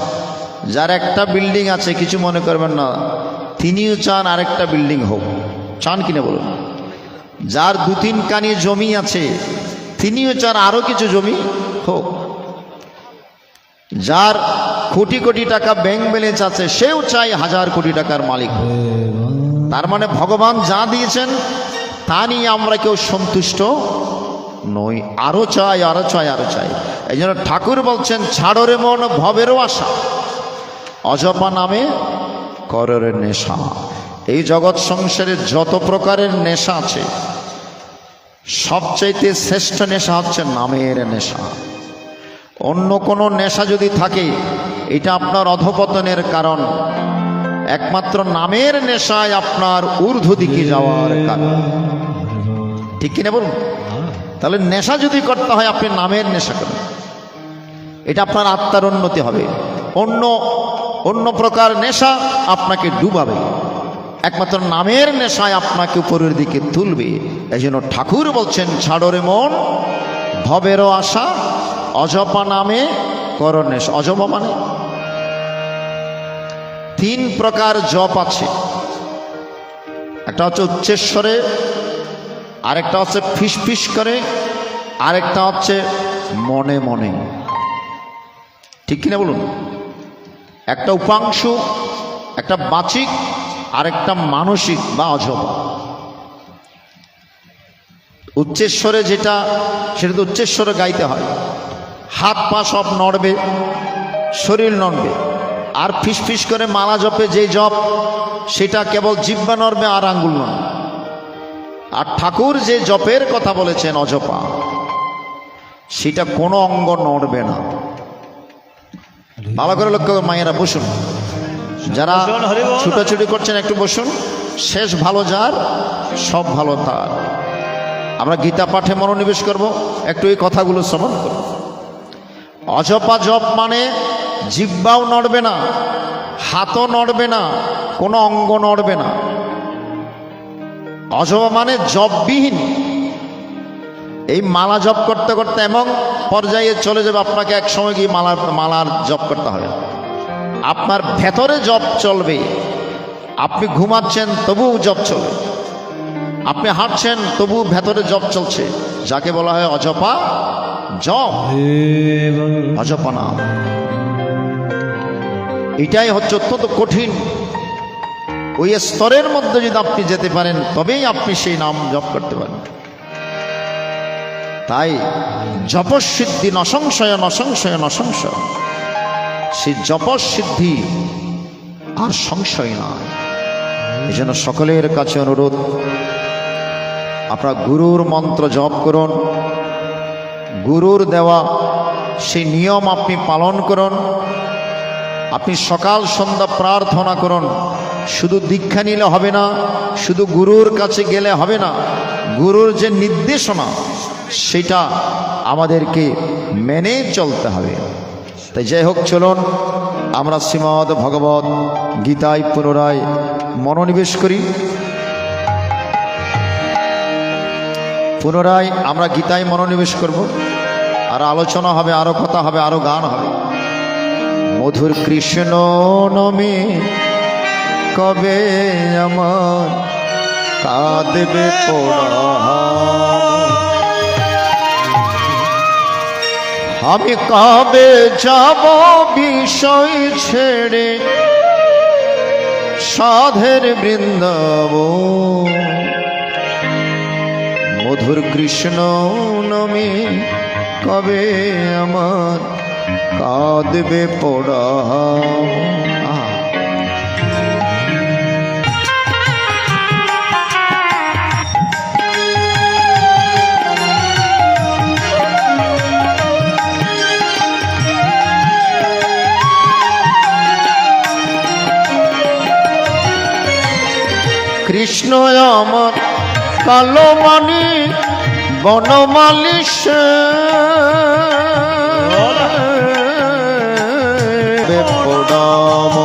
যার একটা বিল্ডিং আছে কিছু মনে করবেন না, তিনিও চান আরেকটা বিল্ডিং হোক, চান কিনা বলুন। যার 2-3 কানি জমি আছে তিনিও চান আরো কিছু জমি হোক। যার কোটি কোটি টাকা ব্যাংক ব্যালেন্স আছে সেও চাই 1000 কোটি টাকার মালিক হোক। তার মানে ভগবান যা দিয়েছেন তা নিয়ে আমরা কেউ সন্তুষ্ট নই, আরো চাই আরো চাই আরো চাই। এই জন্য ঠাকুর বলছেন ছাড়ো রে মন ভবেরও আশা অজপা নামে কররে নেশা। এই জগৎ সংসারে যত প্রকারের নেশা আছে সবচাইতে শ্রেষ্ঠ নেশা হচ্ছে নামের নেশা। অন্য কোনো নেশা যদি থাকে এটা আপনার অধপতনের কারণ, একমাত্র নামের নেশায় আপনার ঊর্ধ্ব দিকে যাওয়ার কারণ। ঠিক কিনা বলুন? তাহলে নেশা যদি করতে হয় আপনি নামের নেশা করেন, এটা আপনার আত্মার উন্নতি হবে। অন্য প্রকার নেশা আপনাকে ডুবাবে, একমাত্র নামের নেশায় আপনাকে উপরের দিকে তুলবে। এই জন্য ঠাকুর বলছেন ছাড়ো রে মন ভবেরও আশা অজপা নামে কর নেশা। অজপা মানে 3 প্রকার জপ আছে। একটা হচ্ছে উচ্চেশ্বরে, আরেকটা হচ্ছে ফিস ফিস করে, আরেকটা হচ্ছে মনে মনে। ঠিক কিনা বলুন? একটা উপাংশু, একটা বাচিক, আরেকটা মানসিক বা অজপা। উচ্চেশ্বরে যেটা সেটা তো উচ্চেশ্বরে গাইতে হয়, হাত পা সব নড়বে, শরীর নড়বে। আর ফিস ফিস করে মালা জপে যে জপ সেটা কেবল জিহ্বা নড়বে আর আঙ্গুল নড়বে। আর ঠাকুর যে জপের কথা বলেছেন অজপা, সেটা কোনো অঙ্গ নড়বে না। ভালো করে লক্ষ্য, মায়েরা বসুন, যারা ছুটোছুটি করছেন একটু বসুন। শেষ ভালো যার সব ভালো তার। আমরা গীতা পাঠে মনোনিবেশ করব, একটু এই কথাগুলো শ্রবণ করব। অজপা জপ মানে জিহ্বাও নড়বে না, হাতও নড়বে না, কোনো অঙ্গ নড়বে না। অজপা মানে জপবিহীন। এই মালা জপ করতে করতে এমন পর্যায়ে চলে যাবে আপনাকে এক সময় গিয়ে মালার জপ করতে হবে। আপনার ভেতরে জপ চলবে, আপনি ঘুমাচ্ছেন তবুও জপ চলবে, আপনি হাঁটছেন তবুও ভেতরে জপ চলছে, যাকে বলা হয় অজপা জপ, অজপা নাম। এটাই হচ্ছে অত্যন্ত কঠিন। ওই স্তরের মধ্যে যদি আপনি যেতে পারেন তবেই আপনি সেই নাম জপ করতে পারেন। তাই জপসিদ্ধি নসংশয় নসংশয় নসংশয়, সেই জপসিদ্ধি আর সংশয় নয়। এই জন্য সকলের কাছে অনুরোধ, আপনারা গুরুর মন্ত্র জপ করুন, গুরুর দেওয়া সেই নিয়ম আপনি পালন করুন। আপনি সকাল সন্ধ্যা প্রার্থনা করুন। শুধু দীক্ষা নিলে হবে না, শুধু গুরুর কাছে গেলে হবে না, গুরুর যে নির্দেশনা সেটা আমাদেরকে মেনে চলতে হবে। তাই যাই হোক, চলুন আমরা শ্রীমদ্ ভগবত গীতায় পুনরায় মনোনিবেশ করি। পুনরায় আমরা গীতায় মনোনিবেশ করব, আর আলোচনা হবে, আরো কথা হবে, আরো গান হবে। মধুর কৃষ্ণ নমে কবে আমার কাঁদবে পোড়া, আমি কবে যাব বিষয় ছেড়ে সাধের বৃন্দাবন। মধুর কৃষ্ণ নমে কবে আমার কাঁদবে পোড়া। কৃষ্ণ আমার কালো মানি বনমালী সে পোড়াম।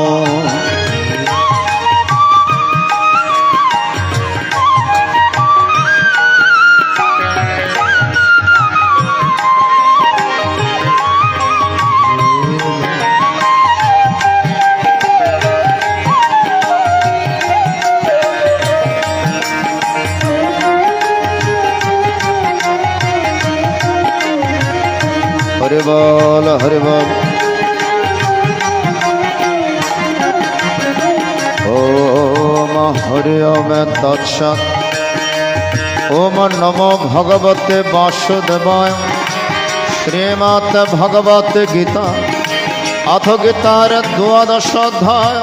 হরে বল হরে বল। ওম হরি ওম তৎসৎ। ওম নমো ভগবতে বাসুদেবায়। শ্রীমদ্ ভগবত গীতা অথ গীতার দ্বাদশ অধ্যায়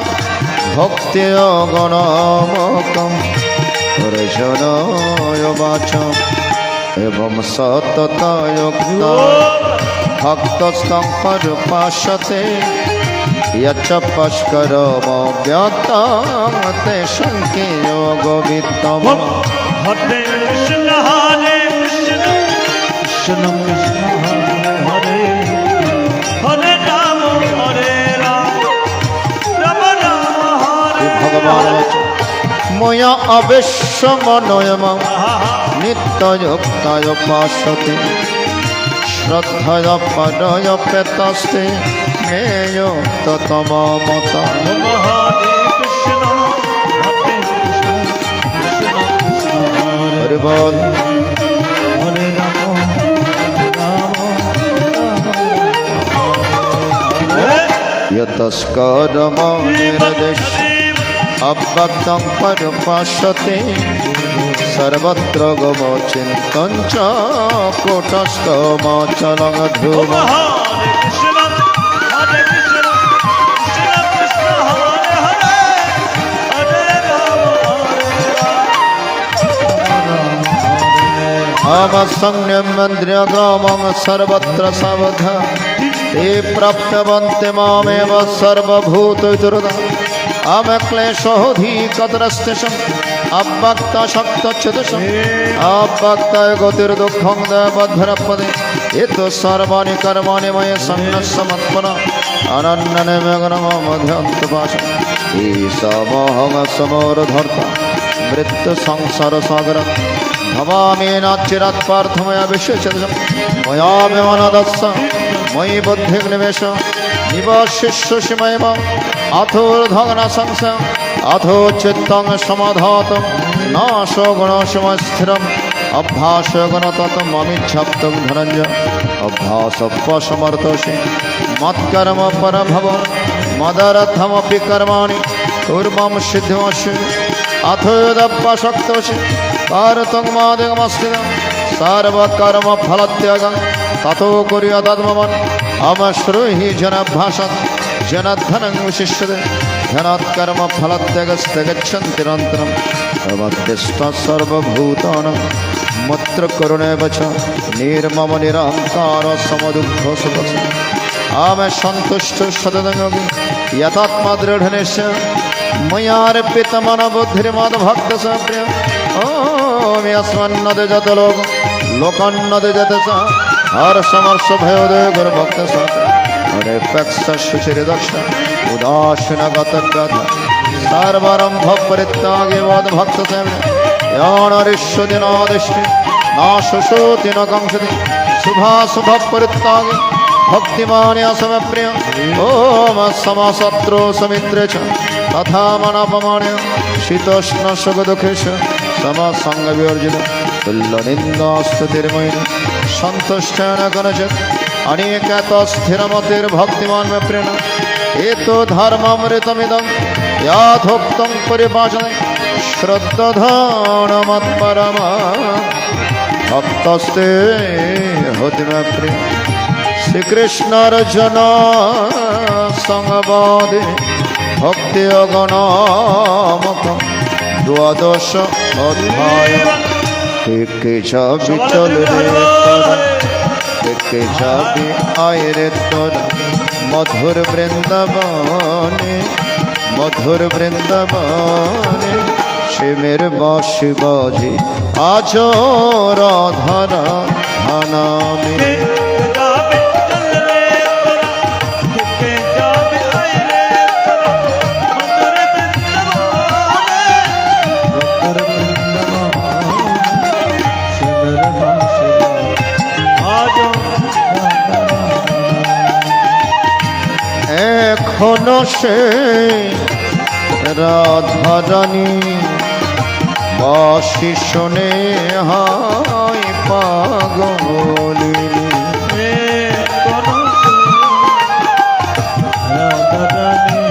ভক্তি গণমকম অর্জুনায় বাচম এবং সততয়োক্ত ভক্তস্তং পরুপাসতে यच्च पश्करमव्यक्तं तेषां के योगवित्तम्। हरे कृष्ण कृष्ण कृष्ण हरे हरे राम राम राम हरे भगवान मया अवश्यमनोयम नित्ययुक्ताय उपासते श्रद्धय परय पेतस्ते मेयो ततममता। हरे कृष्ण कृष्ण कृष्ण हरि बोल। हरे राम यतस्करमनिर्देश अव्यक्तं परुपासते सर्वत्र गमचिन्तं च कूटस्थमचलं ध्रुवम्। हरे कृष्ण कृष्ण कृष्ण हरे हरे हरे राम संयम्यन्द्रियग्रामं सर्वत्र सावधा ते प्राप्यवन्ते मामेव सर्वभूतैर्हृदा। अमक्लेशोऽधिकतरस्तेषाम् अव्यक्तशक्तच्युतम् अव्यक्ताय गतिर्दुःखं देवध्वरपदे। यतो सर्वाणि कर्माणि मयि सन्न्यस्य मत्परः अनन्यनिमग्नमध्यन्तपाशम् ईशमहं समोरधर्ता मृत्युसंसारसागरं भवामि नाचिरात् पार्थमया विश्वचन्द्रं। मया विमानदस्स मयि बुद्धिर्निवेश निवशिष्यसि मयैव अथोर्धग्नसंशयम् अथो चित्तं समाधातं नाशो गुणसमस्थिरम् अभ्यासगुणततं ममिच्छप्तं धनञ्जय अभ्यासपशमर्थसि मत्कर्म परभव मदर्थमपि कर्माणि पूर्वं सिद्धिमस्य अथो यदप्यशक्तोऽसि कारतं मादिकमस्थितं सर्वकर्मफलत्यागं ततो कुर्य तद्ममन् अमश्रुहि जनभाषत् जनधनं विशिष्यते धनात्कर्मफलत्यागस्ते गच्छन्ति निरन्तरं तमध्यस्थः सर्वभूतानां मत्र करुणैव च निर्मम निरहङ्कार समदुःखसुखः आमे सन्तुष्ट सततं योगी यथात्मा दृढनिश्चय मयार्पितमनबुद्धिर्मद्भक्तसप्रिय ॐ यस्मन्नदे जत लोकन्नदे जत स हर्षमर्ष भयोदय गुरुभक्तसप्रिय हरेपेक्षशुचिर्दक्ष उदासीनगतगत सर्वारम्भ परित्यागी मद्भक्तसेव्य यानरिष्यदिनादिष्टि नाशोषोति न काङ्क्षति शुभाशुभ परित्यागी भक्तिमान्य समप्रिय ओम समशत्रु समित्रे च तथा मनपमान्य शीतोष्ण सुखदुःखेश समसङ्गविवर्जित तुल्यनिन्दास्तुतिर्मयि सन्तुष्टेन कनचित् अनेकत स्थिरमतिर्भक्तिमान् मे प्रेण एतो धर्मामृतमिदं याथोक्तं परिभाषते श्रद्धानमत्परमा भक्तस्ते होति मे प्रिय श्रीकृष्ण अर्जुन संगवादे भक्ति अगणामक द्वादश अध्याय के विचल रे जाबी आय रे तोरा मधुर वृंदावने शिमेर बाँशी बाजे आज राधा राधा में এখনো সে রাধারানী বাঁশি শোনে হায় পাগলিনী রাধারানী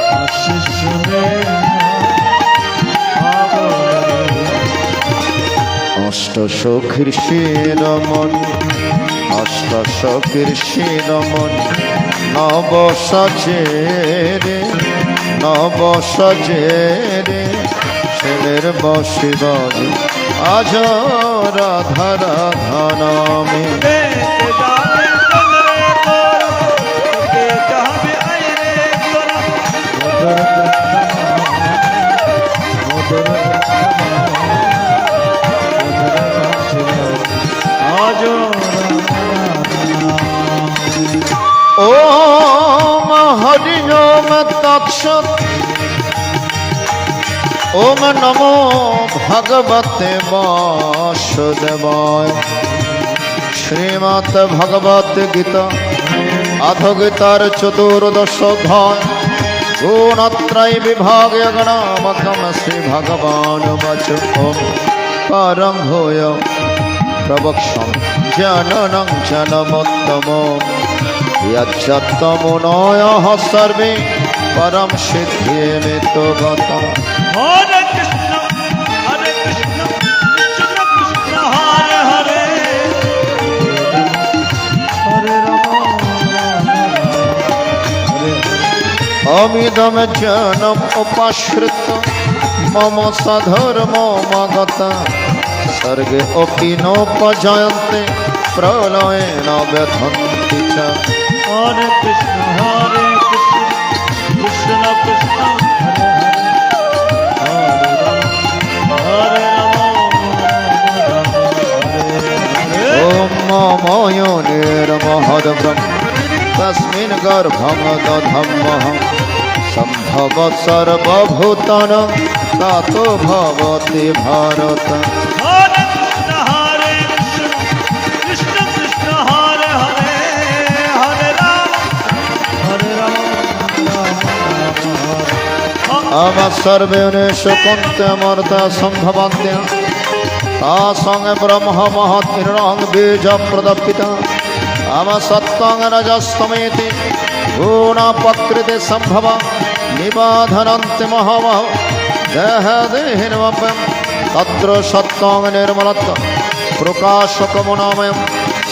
বাঁশি শোনে অষ্ট সখীর শিরোমণি অষ্ট সখীর শিরোমণি নব সাজে রে ছেলের বসে বাজে আজ রাধা রাধা নামে ओम हरि ओम तत्सत् ओम नमो भगवते वासुदेवाय श्रीमद् भगवत गीता अथ गीतार चतुर्दश अध्याय गुणत्रय विभागे गणामकं श्री भगवान् वच ओम परं भूय प्रवक्ष्यं जननं जनमोत्तमम् यच्चत्तमुनयः सर्वे परम सिद्धिमेतो गता हरे कृष्ण कृष्ण कृष्ण हरे हरे हरे राम अमिदं जनम उपाश्रित मम सधर्ममगता सर्गे अपि नोपजायन्ते प्रलयेन व्यथन्ति च हरे कृष्ण कृष्ण कृष्ण हरे हरे हरे ओम ममयो निर्महद्ब्रह्म तस्मिन् गर्भं दधम्मः सम्भवत् सर्वभूतानां ततो भवति भारत हरे कृष्ण कृष्ण हरे हरे हरे राम अम सर्वेणेषु कुन्त्यमर्ता सम्भवन्त्य तासंग ब्रह्म महत् बीज प्रदपिता अम सत्त्वं रजस्तमेति গুণাপকৃতি সম্ভব নিবাধনন্তি মহামহ দেহ দেহিনমপয়ম তত্র সত্যং নির্মলত্ব প্রকাশকমনাময়ম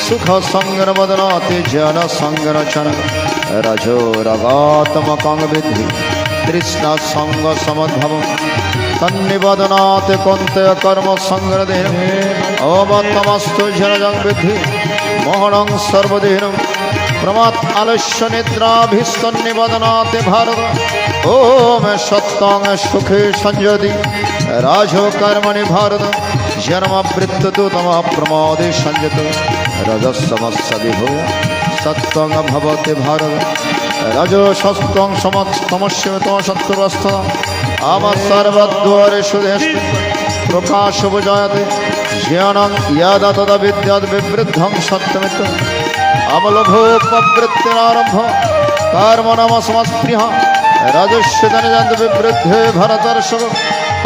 সুখ সঙ্গনবদনাতি জন সঙ্গরচন রজো রগাত্মকং বিদ্ধি তৃষ্ণ সঙ্গ সমদ্ভব তন্নিবদনাতি কন্তে কর্ম সংগ্রদেহ অবতমস্তু জনজং বিদ্ধি মোহনং সর্বদেহনম প্রমাদ আলস্য নিদ্রাভিস্তন্নিবদনাতি ভারত ওম সত্যং সুখে সঞ্জতি রাজো কর্মণি ভারত জন্মবৃত্তু তম প্রমাদে সঞ্জত রজসমস্য বিভো সত্যং ভবতি ভারত রজো সত্যং সমস্য তম সত্যবস্থ আম সর্বদ্বারে সুদেশ প্রকাশ বুজায়তে জ্ঞানং ইয়াদা তদা বিদ্যাদ বিবৃদ্ধং সত্যমিত আমলভোপবৃত্তিরারম্ভ কর্ম নম সমস্পৃহ রাজস্বতনজন্ত বিবৃদ্ধে ভরতর্ষভ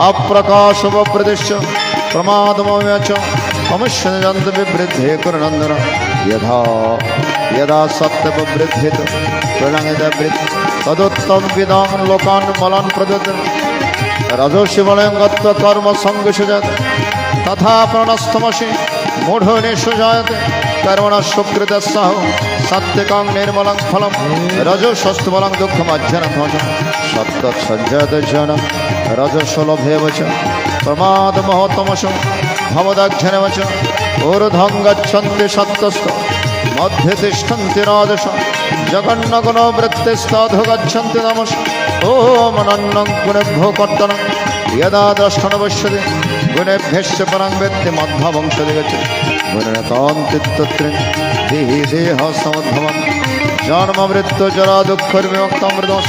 অপ্রকাশবপ্রদিশ্য প্রমাদমচ অমুষ্যজন্ত বিবৃদ্ধে কুরনন্দন যথা यदा सत्यपवृद्धित प्रलंगित तदुत्तम विदां लोकान मलान प्रदत्त रजोषि बलं गत्वा कर्म संगुषजत तथा प्रणस्तमसि मूढोनिषु जायते कर्मणः सुकृतस्सह सत्यकां निर्मलं फलं रजोषस्तु बलं दुःखमज्जनध्वजं सत्तत्सञ्जयत जन रजोषलभेव च प्रमादमहोत्तमसं भवदघ्नव च ऊर्ध्वं गच्छन्ति सत्तस्थ मध्य तिष्ठन्ति राजस जगन्नगुणो वृत्तिस्ताधु गच्छन्ति नमस् ओम अनन्नं गुणेभ्यो कर्तनं यदा द्रष्टुमवश्यते गुणेभ्यश्च परं वेत्ति मद्भवं सदिगच्छति गुणनतान्तित्तत्रिं देहि देह समुद्भवं जन्म मृत्यु जरा दुःखर्विमुक्तं मृदोष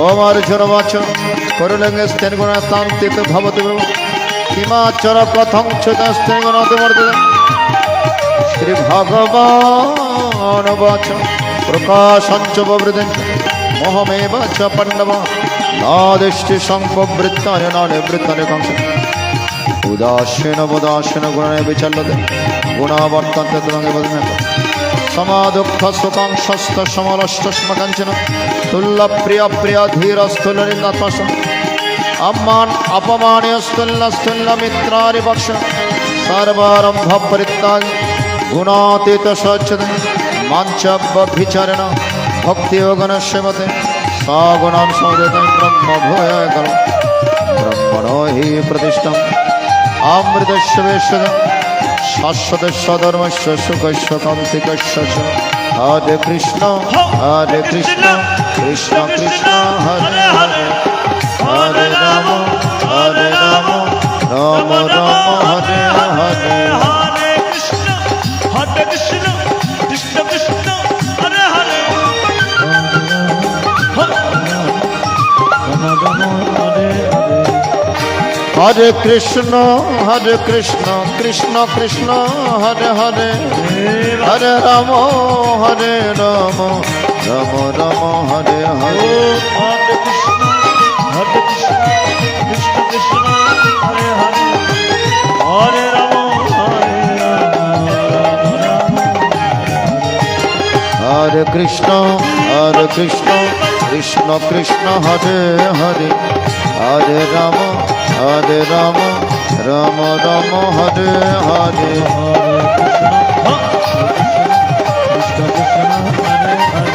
ओम अर्जुनवाच करुलिङ्गस्तेन गुणतान्तित भवति किमाचर कथं च्युतस्तेन गुणोतिवर्तते श्री भगवान वाच प्रकाशंच बवृदं मोहमेव च पांडव नादिष्टि संपवृत्तानि नानिवृत्तानि कंस उदासीन गुणे विचल्यते गुणा वर्तन्ते तदंगे वदन्ते समादुःख सुखं शस्त समलष्ट स्मकञ्चन तुल्य प्रिय प्रिय धीरस्तुल्यनिन्दात्मस अम्मान अपमानस्तुल्य मित्रारि पक्ष सर्वारंभ परित्यागी गुणातीत सच्चिद मांचव्यभिचारिण भक्ति योगन सेवते सा गुणान समुदित ब्रह्म भूय करो ब्रह्मणो हि प्रतिष्ठम अमृतस्य वेश्य शाश्वतस्य धर्मस्य सुखस्य कान्तिकस्य हरे Krishna Krishna Krishna Hare Hare Hare Ram Ram Ram Hare Hare Hare Krishna, Krishna Krishna, Hare Hare. Hare Krishna, Krishna Krishna, Hare Hare. Hare Rama, Rama Hare Hare. Hare Krishna, Krishna Krishna, Hare Hare. Hare Rama, Hare Krishna, Krishna Krishna, Hare Hare. Hare Rama, Rama Rama, Hare Hare. Krishna Krishna, Hare Hare.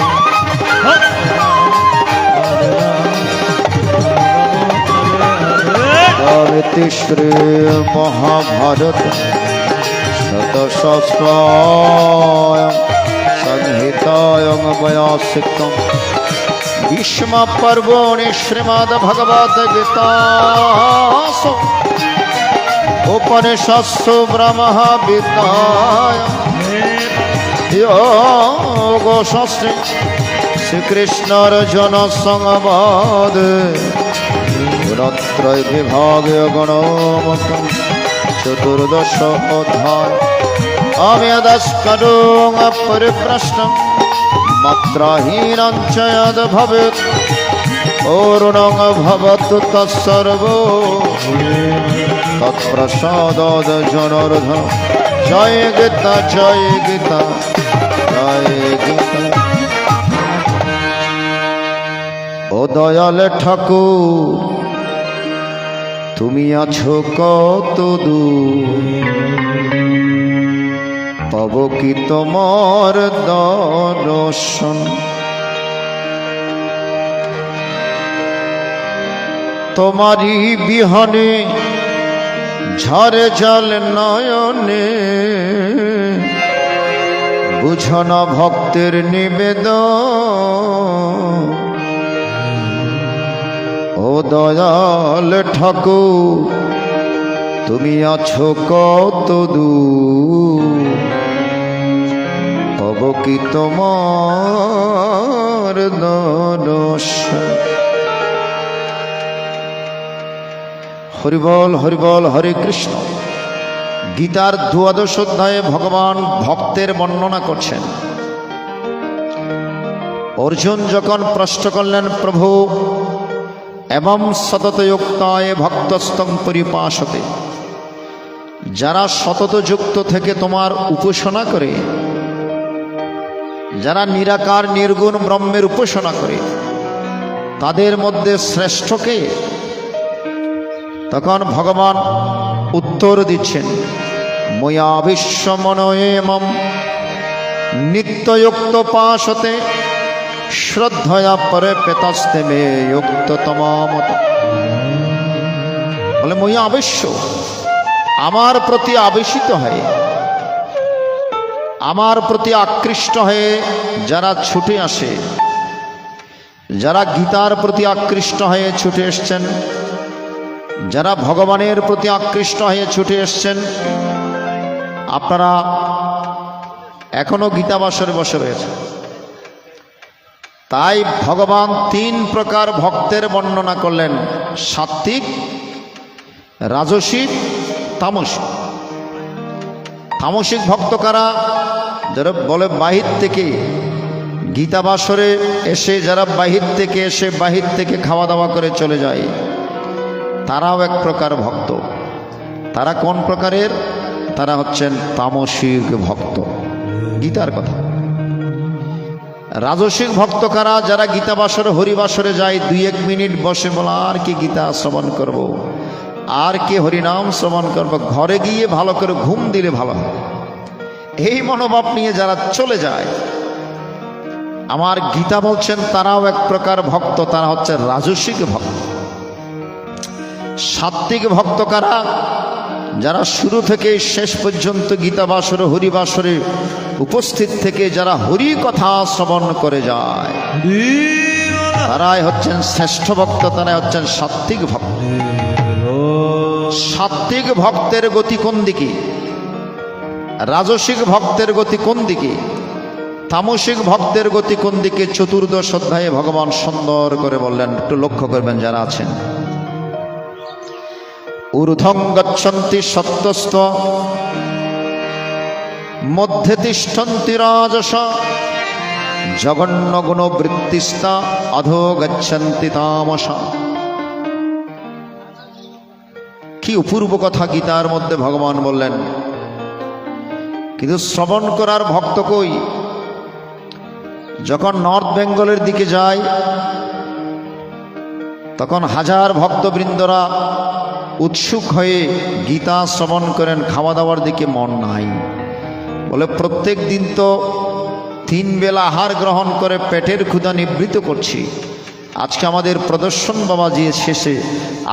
गायति श्री महाभारत शतसहस्रायां संहितायां मया सिक्तं भीष्म पर्वणि श्रीमद्भगवद्गीतासु उपनिषत्सु ब्रह्मविद्यायां योगशास्त्रे श्रीकृष्णार्जुन संवादे गुणत्रय विभागे गणोमुखं चतुर्दश अध्याय अमेदस्करोङ परिप्रश्नं मात्राहीनं च यद् भवेत् पूर्णं भवतु तत्सर्वो तत्प्रसादाद् जनार्दन। जय गीता जय गीता जय गीता। ও দয়াল ঠাকুর তুমি আছো কত দূর, পাব কি তোমার দর্শন। তোমারি বিহনে ঝরে জল নয়নে, বুঝো না ভক্তের নিবেদন। ও দয়াল ঠাকুর তুমি আছো কত দূর, পাব কি তোমার দর্শন। হরিবল হরিবল হরে কৃষ্ণ। গীতার দ্বাদশ অধ্যায়ে ভগবান ভক্তের বর্ণনা করছেন। অর্জুন যখন প্রশ্ন করলেন, প্রভু এবং সততযুক্তায় ভক্তস্তং পরিপাসতে, যারা সততযুক্ত থেকে তোমার উপাসনা করে, যারা নিরাকার নির্গুণ ব্রহ্মের উপাসনা করে, তাদের মধ্যে শ্রেষ্ঠকে? তখন ভগবান উত্তর দিচ্ছেন, ময়া বিশ্বমনয়ে মম নিত্যযুক্ত পাশতে, শ্রদ্ধয়া পরে পেতস্তে মে যুক্ত তমামত। বলে ময়া আবেশ্য, আমার প্রতি আবেশিত হয়ে, আমার প্রতি আকৃষ্ট হয়ে যারা ছুটে আসে, যারা গীতার প্রতি আকৃষ্ট হয়ে ছুটে এসছেন, যারা ভগবানের প্রতি আকৃষ্ট হয়ে ছুটে এসছেন, আপনারা এখনো গীতাবাসরে বসে রয়েছে। তাই ভগবান 3 প্রকার ভক্তের বর্ণনা করলেন, সাত্ত্বিক, রাজসিক, তামসিক। তামসিক ভক্ত কারা? যারা বলে বাহির থেকে গীতাবাসরে এসে, যারা বাহির থেকে এসে বাহির থেকে খাওয়া দাওয়া করে চলে যায়, তারাও এক প্রকার ভক্ত। তারা কোন প্রকারের? তারা হচ্ছেন তামসিক ভক্ত। গীতার কথা। রাজসিক ভক্ত কারা? যারা গীতাবাসরে হরিবাসরে যায়, 2-1 মিনিট বসে বলা, আর কি গীতা শ্রবণ করব, আর কি হরিনাম শ্রবণ করব, ঘরে গিয়ে ভালো করে ঘুম দিলে ভালো হয়, এই মনোভাব নিয়ে যারা চলে যায়, আমার গীতা বলছেন তারাও এক প্রকার ভক্ত। তারা হচ্ছে রাজসিক ভক্ত। সাত্ত্বিক ভক্ত কারা? যারা শুরু থেকে শেষ পর্যন্ত গীতাবাসরে হরিবাসরে উপস্থিত থেকে যারা হরি কথা শ্রবণ করে যায়, তারাই হচ্ছেন শ্রেষ্ঠ ভক্ত, তারাই হচ্ছেন সাত্ত্বিক ভক্ত। সাত্ত্বিক ভক্তের গতি কোন দিকে? রাজসিক ভক্তের গতি কোন দিকে? তামসিক ভক্তের গতি কোন দিকে? চতুর্দশ অধ্যায়ে ভগবান সুন্দর করে বললেন, একটু লক্ষ্য করবেন যারা আছেন। ঊর্ধ্বং গচ্ছন্তি সত্যস্ত, মধ্যে তিষ্ঠন্তি রাজস, জঘন্য গুণ বৃত্তিস্তা, অধো গচ্ছন্তি তামস। কি অপূর্ব কথা গীতার মধ্যে ভগবান বললেন। কিন্তু শ্রবণ করার ভক্ত কই? যখন নর্থ বেঙ্গলের দিকে যায়, তখন হাজার ভক্তবৃন্দরা উৎসুক হয়ে গীতা শ্রবণ করেন, খাওয়া দাওয়ার দিকে মন নাই। বলে প্রত্যেক দিন তো 3 বেলা আহার গ্রহণ করে পেটের ক্ষুধা নিবৃত করছি, আজকে আমাদের প্রদর্শন বাবা যে শেষে,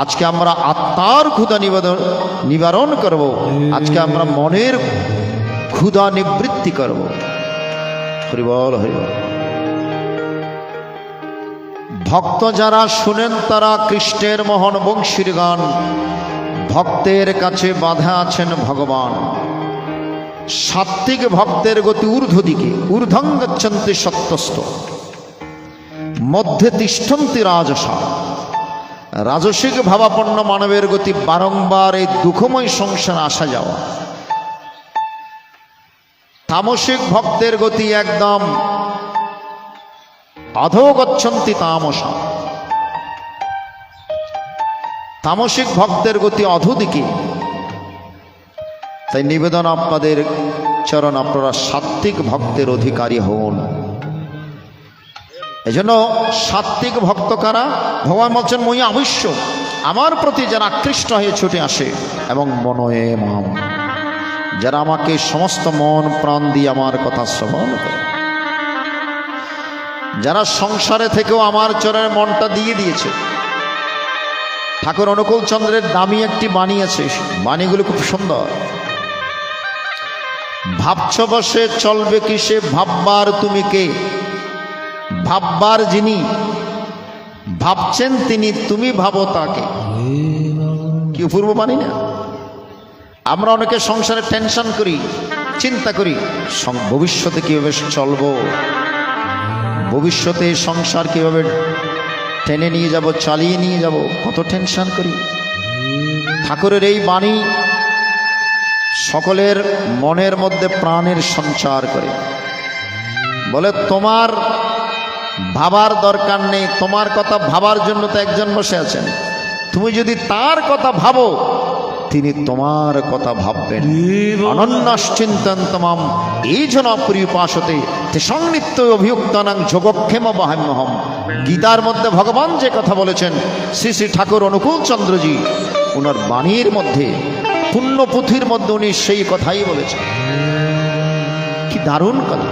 আজকে আমরা আত্মার ক্ষুধা নিবারণ করব, আজকে আমরা মনের ক্ষুধা নিবৃত্তি করব। হরিবল হরিবল। ভক্ত যারা শুনেন তারা কৃষ্ণের মোহন বংশীর গান, ভক্তের কাছে বাধা আছেন ভগবান। সাত্ত্বিক ভক্তের গতি ঊর্ধ্ব দিকে, ঊর্ধ্বং গচ্ছন্তি সত্যস্ত, মধ্যে তিষ্ঠন্তি রাজসা। রাজসিক ভাবাপন্ন মানবের গতি বারংবার এই দুঃখময় সংসার আসা যাওয়া। তামসিক ভক্তের গতি একদম অধো গচ্ছন্তি তামসা। তামসিক ভক্তের গতি অধোদিকে। তাই নিবেদন আপনাদের চরণ, আপনারা সাত্ত্বিক ভক্তের অধিকারী হন। এই জন্য সাত্বিক ভক্ত কারা? ভগবান বলছেন মই আবশ্য, আমার প্রতি যারা আকৃষ্ট হয়ে ছুটে আসে, এবং মনয়ে মাম, যারা আমাকে সমস্ত মন প্রাণ দিয়ে আমার কথা শ্রবণ করে, যারা সংসারে থেকেও আমার চরণে মনটা দিয়ে দিয়েছে। ঠাকুর অনুকূল চন্দ্রের দামি একটি বাণী আছে, বাণীগুলো খুব সুন্দর। ভাবছ বসে চলবে কিসে, ভাববার তুমি কে? ভাববার যিনি, ভাবছেন তিনি, তুমি ভাবো তাকে। কি অপূর্ব বাণী না? আমরা অনেকে সংসারে টেনশন করি, চিন্তা করি ভবিষ্যতে কিভাবে চলবো, ভবিষ্যতে সংসার কিভাবে টেনে নিয়ে যাব, চালিয়ে নিয়ে যাব, কত টেনশন করি। ঠাকুরের এই বাণী সকলের মনের মধ্যে প্রাণের সঞ্চার করে। বলে তোমার ভাবার দরকার নেই, তোমার কথা ভাবার জন্য তো একজন বসে আছেন। তুমি যদি তার কথা ভাবো, তিনি তোমার কথা ভাববেন। অনন্যাশ্চিন্তন্তমাম এই জন প্রিয়পাশতে তে সংনিত্য অভিযুক্তানাং যোগক্ষেম বাহাম্যহম। গীতার মধ্যে ভগবান যে কথা বলেছেন, শ্রী শ্রী ঠাকুর অনুকূল চন্দ্রজি ওনার বাণীর মধ্যে, পুণ্যপুঁথির মধ্যে উনি সেই কথাই বলেছেন। কি দারুণ কথা!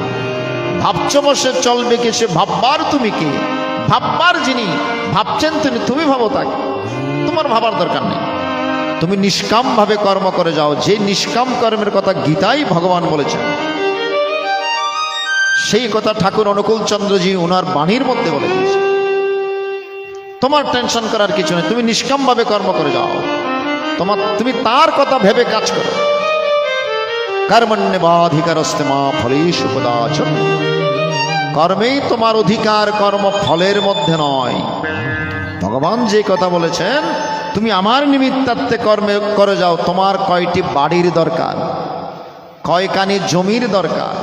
ভাবছ বসে চলবে কে, সে ভাববার তুমি কে? ভাববার যিনি, ভাবছেন তিনি, তুমি ভাবো তাকে। তোমার ভাবার দরকার নেই, তুমি নিষ্কাম ভাবে কর্ম করে যাও। যে নিষ্কাম কর্মের কথা গীতাই ভগবান বলেছেন, সেই কথা ঠাকুর অনুকূল চন্দ্রজি ওনার বাণীর মধ্যে বলে দিয়েছে। তোমার টেনশন করার কিছু নেই, তুমি নিষ্কাম ভাবে কর্ম করে যাও, তুমি তার কথা ভেবে কাজ করো। কর্মণ্যেবাধিকারস্তে মা ফলেষু কদাচন, কর্মেই তোমার অধিকার, কর্ম ফলের মধ্যে নয়। ভগবান যে কথা বলেছেন, তুমি আমার নিমিত্তার্থে কর্মে করে যাও। তোমার কয়টি বাড়ির দরকার, কয়খানি জমির দরকার,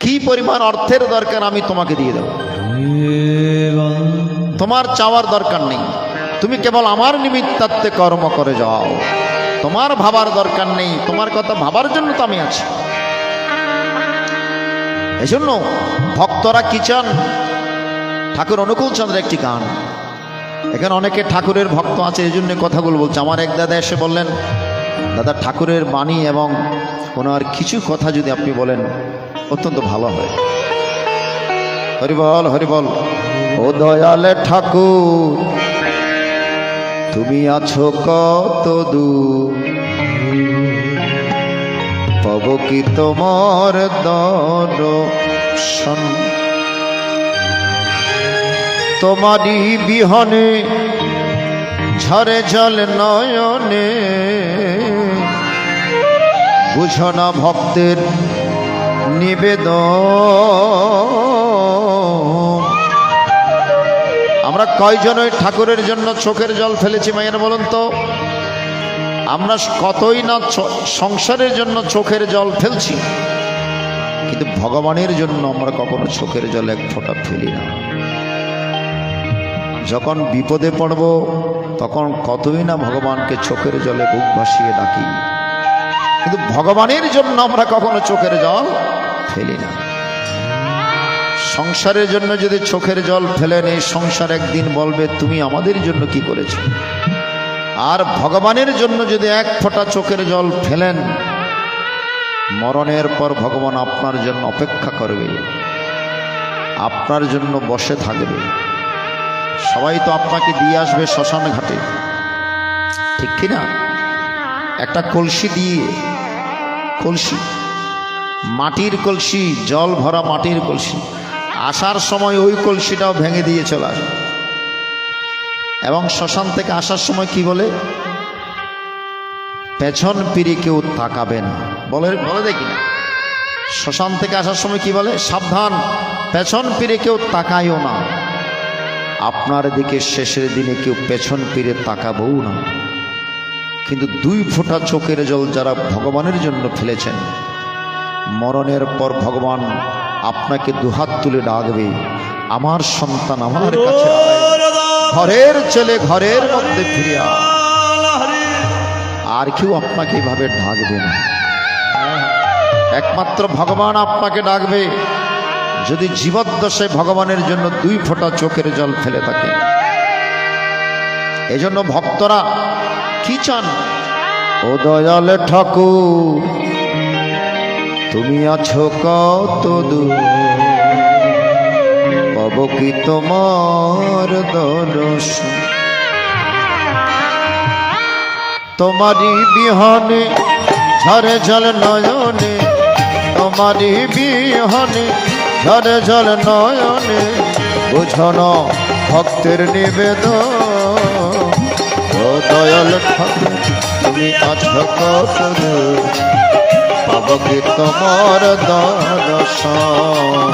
কি পরিমাণ অর্থের দরকার, আমি তোমাকে দিয়ে দেব। তোমার চাওয়ার দরকার নেই, তুমি কেবল আমার নিমিত্তার্থে কর্ম করে যাও। তোমার ভাবার দরকার নেই, তোমার কথা ভাবার জন্য তো আমি আছি। এই জন্য ভক্তরা কি চান? ঠাকুর অনুকূল চন্দ্রের একটি গান, এখানে অনেকে ঠাকুরের ভক্ত আছে, এই জন্য কথাগুলো বলছে। আমার এক দাদা এসে বললেন, দাদা ঠাকুরের বাণী এবং ওনার কিছু কথা যদি আপনি বলেন অত্যন্ত ভালো হয়। হরিবল হরিবল। ও দয়ালে ঠাকুর, তুমি আছো কত দূর, পাব কি তোমার দর্শন? তোমারই বিহনে ঝরে জল নয়নে, বুঝো না ভক্তের নিবেদন। আমরা কয়জনই ঠাকুরের জন্য চোখের জল ফেলেছি মায়ের বলুন তো? আমরা কতই না সংসারের জন্য চোখের জল ফেলছি, কিন্তু ভগবানের জন্য আমরা কখনো চোখের জল এক ফোঁটা ফেলি না। যখন বিপদে পড়ব তখন কতই না ভগবানকে চোখের জলে বুক ভাসিয়ে ডাকি, কিন্তু ভগবানের জন্য আমরা কখনো চোখের জল ফেলি না। সংসারের জন্য যদি চোখের জল ফেলেন, এই সংসার একদিন বলবে তুমি আমাদের জন্য কি করেছো। আর ভগবানের জন্য যদি এক ফোঁটা চোখের জল ফেলেন, মরণের পর ভগবান আপনার জন্য অপেক্ষা করবে, আপনার জন্য বসে থাকবে। সবাই তো আপনাকে দিয়ে আসবে শ্মশান ঘাটে, ঠিক কিনা? একটা কলসি দিয়ে, কলসি মাটির কলসি, জল ভরা মাটির কলসি, আসার সময় ওই কলসিটাও ভেঙে দিয়ে চলে আসে। এবং শ্মশান থেকে আসার সময় কি বলে? পেছন ফিরে কেউ তাকাবে না, বলে দেখি না। শ্মশান থেকে আসার সময় কি বলে? সাবধান, পেছন ফিরে কেউ তাকায়ও না। আপনার দিকে শেষের দিনে কেউ পেছন ফিরে তাকাবও না। কিন্তু দুই ফোঁটা চোখের জল যারা ভগবানের জন্য ফেলেছেন, মরণের পর ভগবান আপনাকে দুহাত তুলে ডাকবে, আমার সন্তান আমার কাছে আয়, ঘরের ছেলে ঘরের মধ্যে ফিরে আয়। আর কেউ আপনাকে এভাবে ডাকবে না, একমাত্র ভগবান আপনাকে ডাকবে। যদি জীবদ্দশায় ভগবানের জন্য 2 ফোঁটা চোখের জল ফেলে থাকে। এজন্য ভক্তরা কি চান? ও দয়াল ঠাকুর তুমি আছো কত দূর, পাব কি তোমার দর্শন। তোমারি বিহনে ঝরে জল নয়নে, তোমারি বিহনে ঝরে জল নয়নে, বুঝন ভক্তের নিবেদন। ও দয়াল ঠাকুর তুমি আছো কত দূর, পাব কি তোমার দর্শন।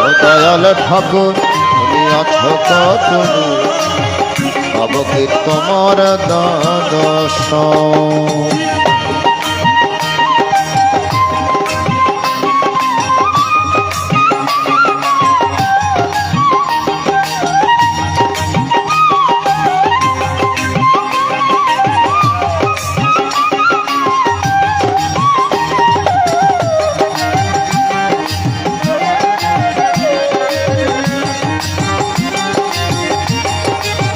ও দয়াল ঠাকুর তুমি আছো কত দূর, পাব কি তোমার দর্শন।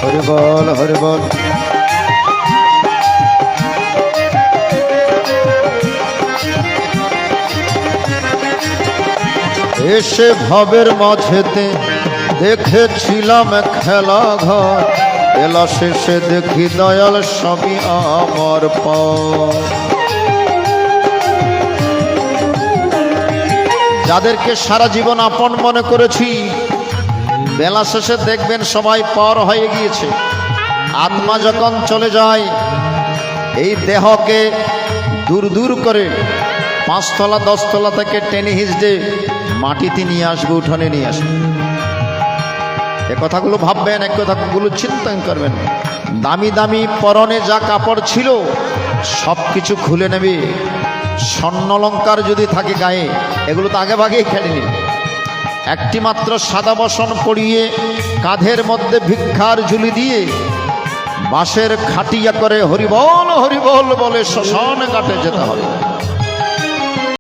হরি বল হরি বল। এসে ভবের মাঝেতে দেখেছিলাম খেলা ঘর, এলা শেষে দেখি দয়াল সবই আমার পর। যাদেরকে সারা জীবন আপন মনে করেছি, বেলা শেষে দেখবেন সবাই পর হয়ে গিয়েছে। আত্মা যখন চলে যায়, এই দেহকে দূর দূর করে 5 তলা 10 তলা থেকে টেনে হিঁচড়ে মাটিতে নিয়ে আসবে, উঠানে নিয়ে আসবে। এ কথাগুলো ভাববেন, এক কথাগুলো চিন্তা করবেন। দামি দামি পরনে যা কাপড় ছিল সব কিছু খুলে নেবে। স্বর্ণলঙ্কার যদি থাকে গায়ে, এগুলো তো আগে ভাগেই খেলে নিন। একটি মাত্র সাদা বসন পরিয়ে কাঁধের মধ্যে ভিক্ষার ঝুলি দিয়ে বাঁশের খাটিয়া করে হরিবল হরিবল বলে শ্মশান ঘাটে যেতে হবে।